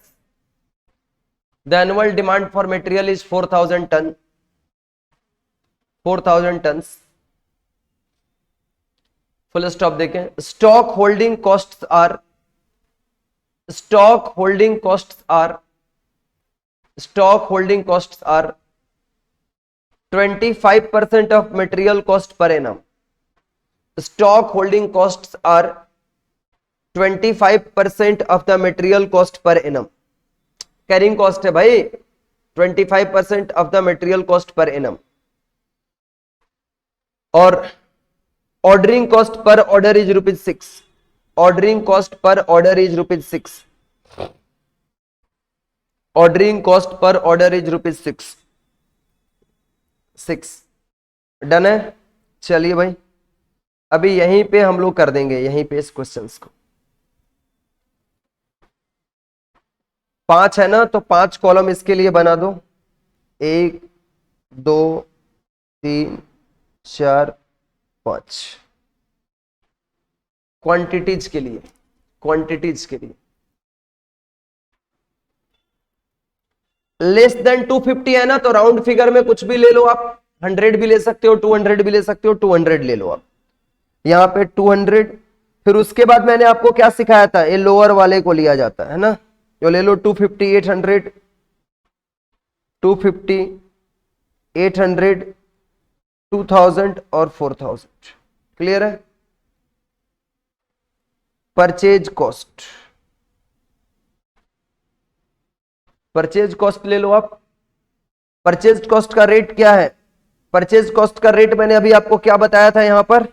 The annual demand for material is 4000 tonne, 4000 tonne. Full stop देखें। Stock holding costs are, stock holding costs are, stock holding costs are 25% of material cost per annum. Stock holding costs are 25% of the material cost per annum. Carrying cost है भाई 25% of the material cost per annum. और ordering cost per order is ₹6. Ordering cost per order is ₹6. Ordering cost per order is ₹6. Done है। चलिए भाई, अभी यहीं पे हम लोग कर देंगे, यहीं पे इस क्वेश्चंस को। 5 है ना, तो 5 कॉलम इसके लिए बना दो। 1 2 3 4 5 क्वांटिटीज के लिए, क्वांटिटीज के लिए। लेस देन 250 है ना, तो राउंड फिगर में कुछ भी ले लो आप, 100 भी ले सकते हो, 200 भी ले सकते हो, 200 ले लो आप, यहां पे 200। फिर उसके बाद मैंने आपको क्या सिखाया था, ये लोअर वाले को लिया जाता है ना, जो ले लो 250 800, 250 800 2000 और 4000। क्लियर है? परचेज कॉस्ट, परचेज कॉस्ट ले लो आप। परचेज कॉस्ट का रेट क्या है? परचेज कॉस्ट का रेट मैंने अभी आपको क्या बताया था, यहां पर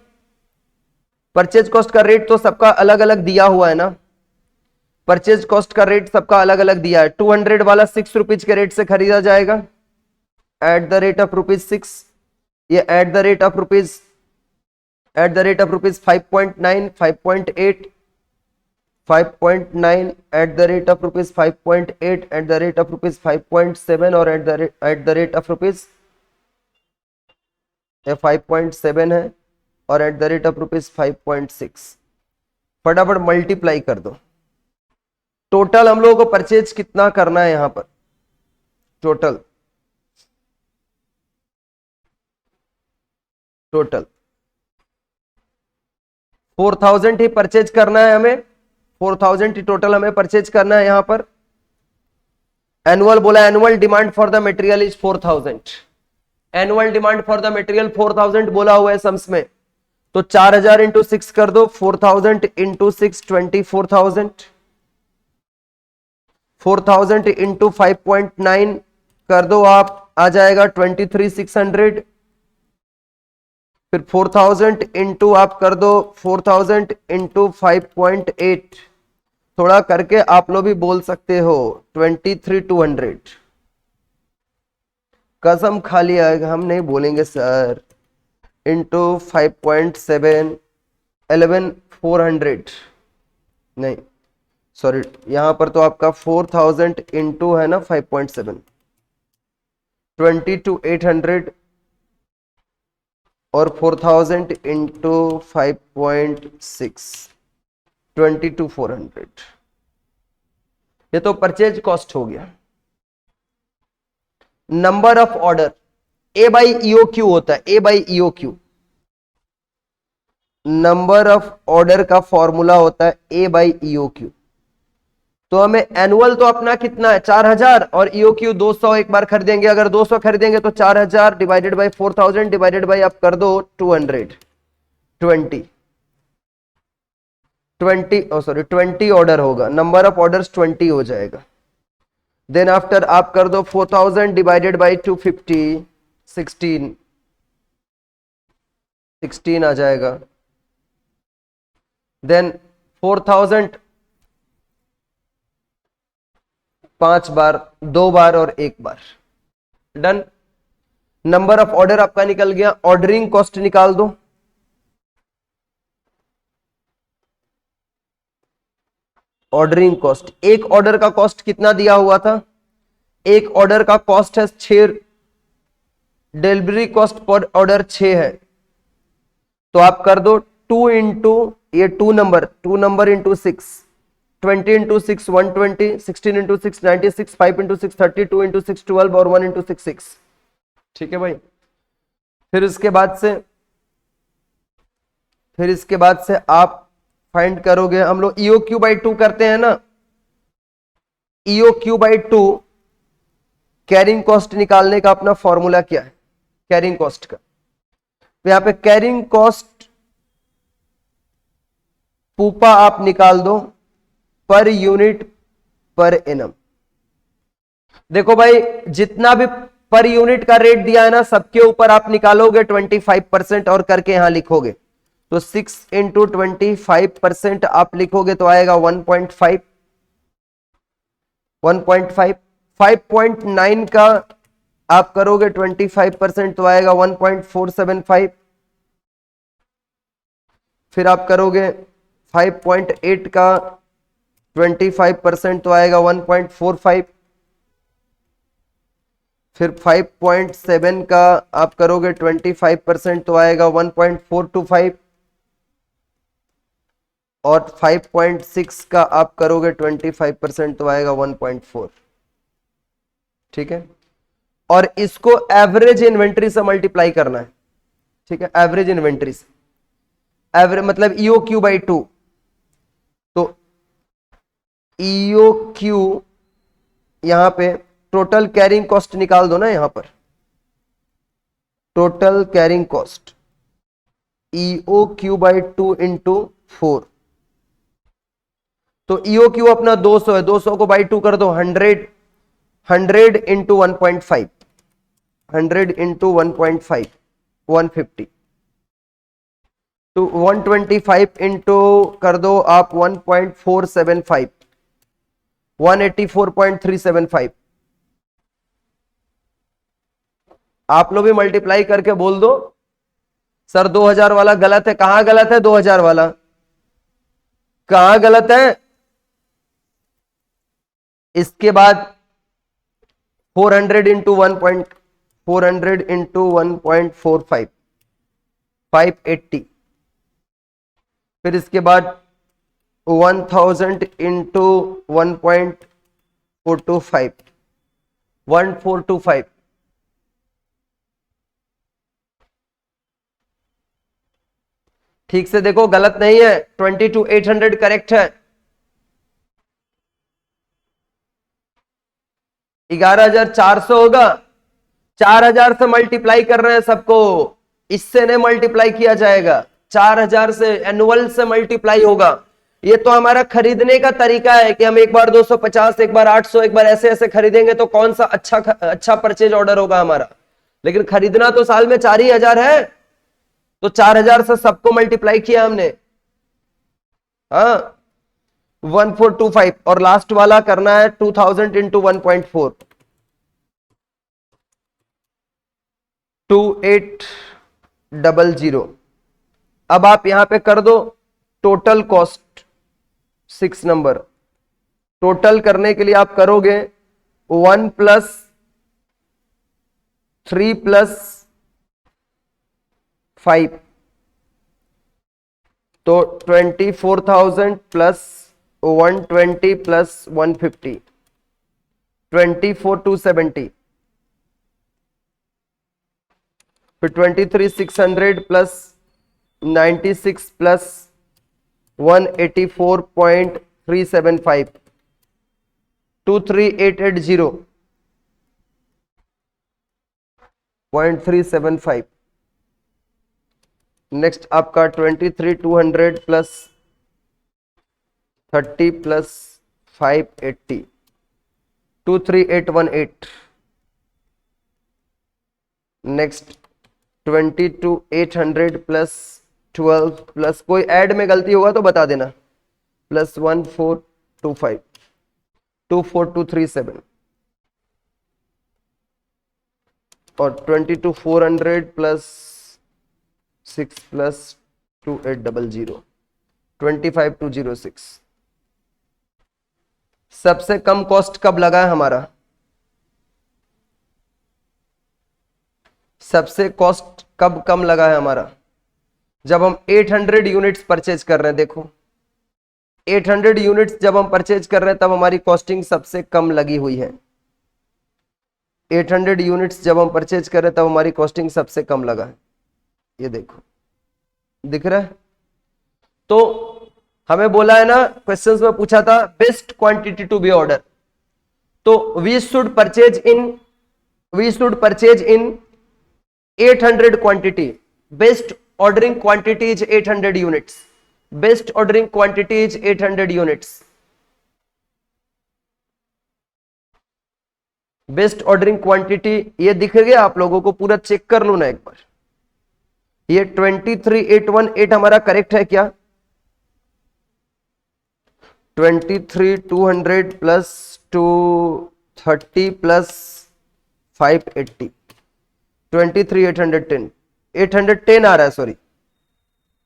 परचेज कॉस्ट का रेट तो सबका अलग अलग दिया हुआ है ना, परचेज कॉस्ट का रेट सबका अलग अलग दिया है। 200 वाला 6 रुपीज के रेट से खरीदा जाएगा, एट द रेट ऑफ ₹6। ये eight the rate of ₹5.9 5.8 5.9 eight the rate of ₹5.8 eight the rate of ₹5.7 और एट द रेट ऑफ ₹5.7 है और एट द रेट ऑफ ₹5.6। फटाफट मल्टीप्लाई कर दो। टोटल हम लोगों को परचेज कितना करना है यहां पर, टोटल 4000 ही परचेज करना है हमें, 4000 ही टोटल हमें परचेज करना है यहां पर। एनुअल बोला, annual demand for the material is 4000, annual demand for the material 4000 बोला हुआ है सम्स में, तो 4000 इंटू 6 कर दो, 4000 इंटू 6 24,000, 4000 इंटू 5.9 कर दो आप, आ जाएगा 23,600। फिर 4000 इंटू आप कर दो 4000 इंटू 5.8, थोड़ा करके आप लोग भी बोल सकते हो 23,200। कसम खा लिया, हम नहीं बोलेंगे सर। इंटू 5.7 11,400, नहीं सॉरी, यहां पर तो आपका 4000 इंटू है ना 5.7 22,800 और 4000 इंटू 5.6 22,400। ये तो परचेज कॉस्ट हो गया। Number of order A by E O Q होता है, A by E O Q. Number of order का फॉर्मूला होता है ए बाई ईओ क्यू। तो हमें एनुअल तो अपना कितना है 4000 और ईओ क्यू 200 एक बार खरीदेंगे। अगर 200 खरीदेंगे तो 4000 डिवाइडेड बाई 4000 डिवाइडेड बाई आप कर दो 200 20 ऑर्डर होगा। नंबर ऑफ ऑर्डर्स 20 हो जाएगा। देन आफ्टर आप कर दो 4000 डिवाइडेड बाई 250 16 आ जाएगा। देन 4000 5 बार, 2 बार और 1 बार। डन। नंबर ऑफ ऑर्डर आपका निकल गया। ऑर्डरिंग कॉस्ट निकाल दो। ऑर्डरिंग कॉस्ट, एक ऑर्डर का कॉस्ट कितना दिया हुआ था? एक ऑर्डर का कॉस्ट है 6, डिलीवरी कॉस्ट पर ऑर्डर 6 है। तो आप कर दो 2 इंटू ये 2 number into 6, 20 into 6 120, 16 into 6 96, 5 into 6 30, 2 into 6 12 और 1 इंटू 6 6। ठीक है भाई। फिर इसके बाद से आप फाइंड करोगे, हम लोग ईओ क्यू बाई 2 करते हैं ना। E O Q by 2 carrying cost निकालने का अपना फॉर्मूला क्या है? कैरिंग कॉस्ट का, तो यहां पे कैरिंग कॉस्ट पूपा आप निकाल दो पर यूनिट पर एनम। देखो भाई जितना भी पर यूनिट का रेट दिया है ना, सबके ऊपर आप निकालोगे 25% और करके यहां लिखोगे। तो 6 इंटू 25% आप लिखोगे तो आएगा 1.5। 5.9 का आप करोगे 25% तो आएगा 1.475। फिर आप करोगे 5.8 का 25% तो आएगा 1.45। फिर 5.7 का आप करोगे 25% तो आएगा 1.425। और 5.6 का आप करोगे 25% तो आएगा 1.4। ठीक है। और इसको एवरेज इन्वेंट्री से मल्टीप्लाई करना है। ठीक है, एवरेज इन्वेंट्री से, एवरेज मतलब ईओ क्यू बाई 2। तो ईओ क्यू यहां पे टोटल कैरिंग कॉस्ट निकाल दो ना, यहां पर total carrying cost E O Q by 2 into 4। तो ईओ क्यू अपना 200 है, 200 को बाई 2 कर दो 100 इंटू 1.5, 100 इंटू 1.5 150। तो 125 इंटू कर दो आप 1.475 184.375। आप लोग भी मल्टीप्लाई करके बोल दो सर 2000 वाला गलत है। कहां गलत है 2000 वाला, कहां गलत है? इसके बाद 400 इंटू 1.45 580। फिर इसके बाद 1000 इंटू 1.425 1425। ठीक से देखो गलत नहीं है, 22,800 करेक्ट है। 11,400 होगा। 4000 से मल्टीप्लाई कर रहे हैं सबको, इससे नहीं मल्टीप्लाई किया जाएगा। 4000 से एनुअल से मल्टीप्लाई होगा। ये तो हमारा खरीदने का तरीका है कि हम एक बार 250, एक बार 800, एक बार ऐसे ऐसे खरीदेंगे तो कौन सा अच्छा परचेज ऑर्डर होगा हमारा। लेकिन खरीदना तो साल में 4 ही हजार है, तो 4000 से सबको मल्टीप्लाई किया हमने। हाँ 1425 और लास्ट वाला करना है 2000 इंटू 1.4 2800। अब आप यहां पे कर दो टोटल कॉस्ट 6 नंबर। टोटल करने के लिए आप करोगे 1 प्लस 3 प्लस 5 तो 24,000 प्लस 120 प्लस 150, 24,270, फिर 23,600 प्लस 96 प्लस 184.375, 23,880.375। नेक्स्ट आपका 23,200 plus 30 plus 580, 23,818। Next 22,800 plus 12 plus, कोई ऐड में गलती होगा तो बता देना, प्लस 1425, 24237, और 22,400 प्लस 6 प्लस 2800, 25,206। सबसे कम कॉस्ट कब लगा है हमारा? सबसे कॉस्ट कब कम लगा है हमारा? जब हम 800 यूनिट्स परचेज कर रहे हैं। देखो 800 यूनिट्स जब हम परचेज कर रहे हैं तब हमारी कॉस्टिंग सबसे कम लगी हुई है। 800 यूनिट्स जब हम परचेज कर रहे हैं तब हमारी कॉस्टिंग सबसे कम लगा है। ये देखो दिख रहा है। तो हमें बोला है ना, क्वेश्चंस में पूछा था best quantity to be order, तो we should purchase in 800 quantity. Best ordering quantity is 800 units. Best ordering quantity is 800 units. Best ordering quantity ये दिख गया आप लोगों को? पूरा चेक कर लो ना एक बार। ये 23,818 हमारा करेक्ट है क्या? 23,200 प्लस 230 प्लस 580, 23,810, 810 आ रहा है, सॉरी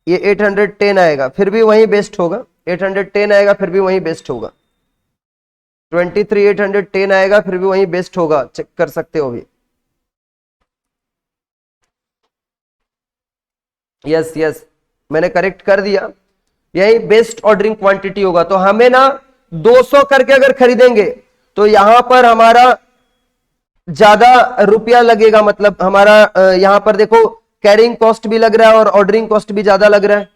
ये 810 आएगा, फिर भी वही बेस्ट होगा। 810 आएगा फिर भी वही बेस्ट होगा। 23,810 आएगा फिर भी वही बेस्ट होगा, चेक कर सकते हो भी। यस यस मैंने करेक्ट कर दिया, यही बेस्ट ऑर्डरिंग क्वांटिटी होगा। तो हमें ना 200 करके अगर खरीदेंगे तो यहां पर हमारा ज्यादा रुपया लगेगा, मतलब हमारा यहां पर देखो कैरिंग कॉस्ट भी लग रहा है और ऑर्डरिंग कॉस्ट भी ज्यादा लग रहा है।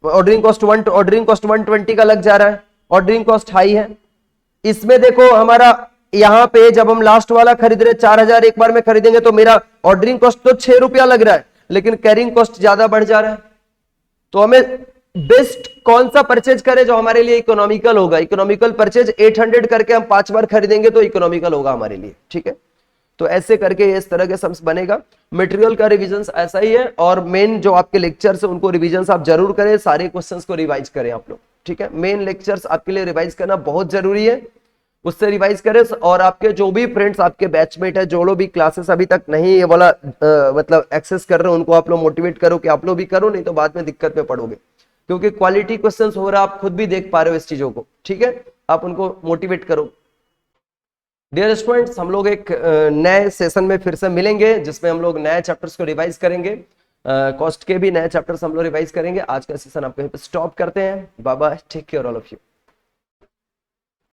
ऑर्डरिंग कॉस्ट 120 का लग जा रहा है, ऑर्डरिंग कॉस्ट हाई है। इसमें देखो हमारा यहां पे जब हम लास्ट वाला खरीद रहे 4,000 एक बार में खरीदेंगे तो मेरा ऑर्डरिंग कॉस्ट तो 6 रुपया लग रहा है, लेकिन कैरिंग कॉस्ट ज्यादा बढ़ जा रहा है। तो हमें बेस्ट कौन सा परचेज करें जो हमारे लिए इकोनॉमिकल होगा? इकोनॉमिकल परचेज 800 करके हम 5 बार खरीदेंगे तो इकोनॉमिकल होगा हमारे लिए, ठीक है। तो ऐसे करके इस तरह के सम्स बनेगा। मटेरियल का रिवीजन ऐसा ही है, और मेन जो आपके लेक्चर्स है उनको रिवीजन आप जरूर करें, सारे क्वेश्चंस को रिवाइज करें आप लोग, ठीक है। मेन लेक्चर्स आपके लिए रिवाइज करना बहुत जरूरी है, उससे रिवाइज करें। और आपके जो भी फ्रेंड्स आपके बैचमेट है, जो लोग भी क्लासेस अभी तक नहीं ये वाला मतलब एक्सेस कर रहे हो, उनको आप लोग मोटिवेट करो कि आप लोग भी करो, नहीं तो बाद में दिक्कत में पड़ोगे, क्योंकि क्वालिटी क्वेश्चंस हो रहा है, आप खुद भी देख पा रहे हो इस चीजों को, ठीक है। आप उनको मोटिवेट करो। डियर स्टूडेंट्स, हम लोग एक नए सेशन में फिर से मिलेंगे जिसमें हम लोग नए चैप्टर्स को रिवाइज करेंगे, कॉस्ट के भी नए चैप्टर्स हम लोग रिवाइज करेंगे। आज का सेशन आप कहीं पे स्टॉप करते हैं। Bye bye, take care all of you.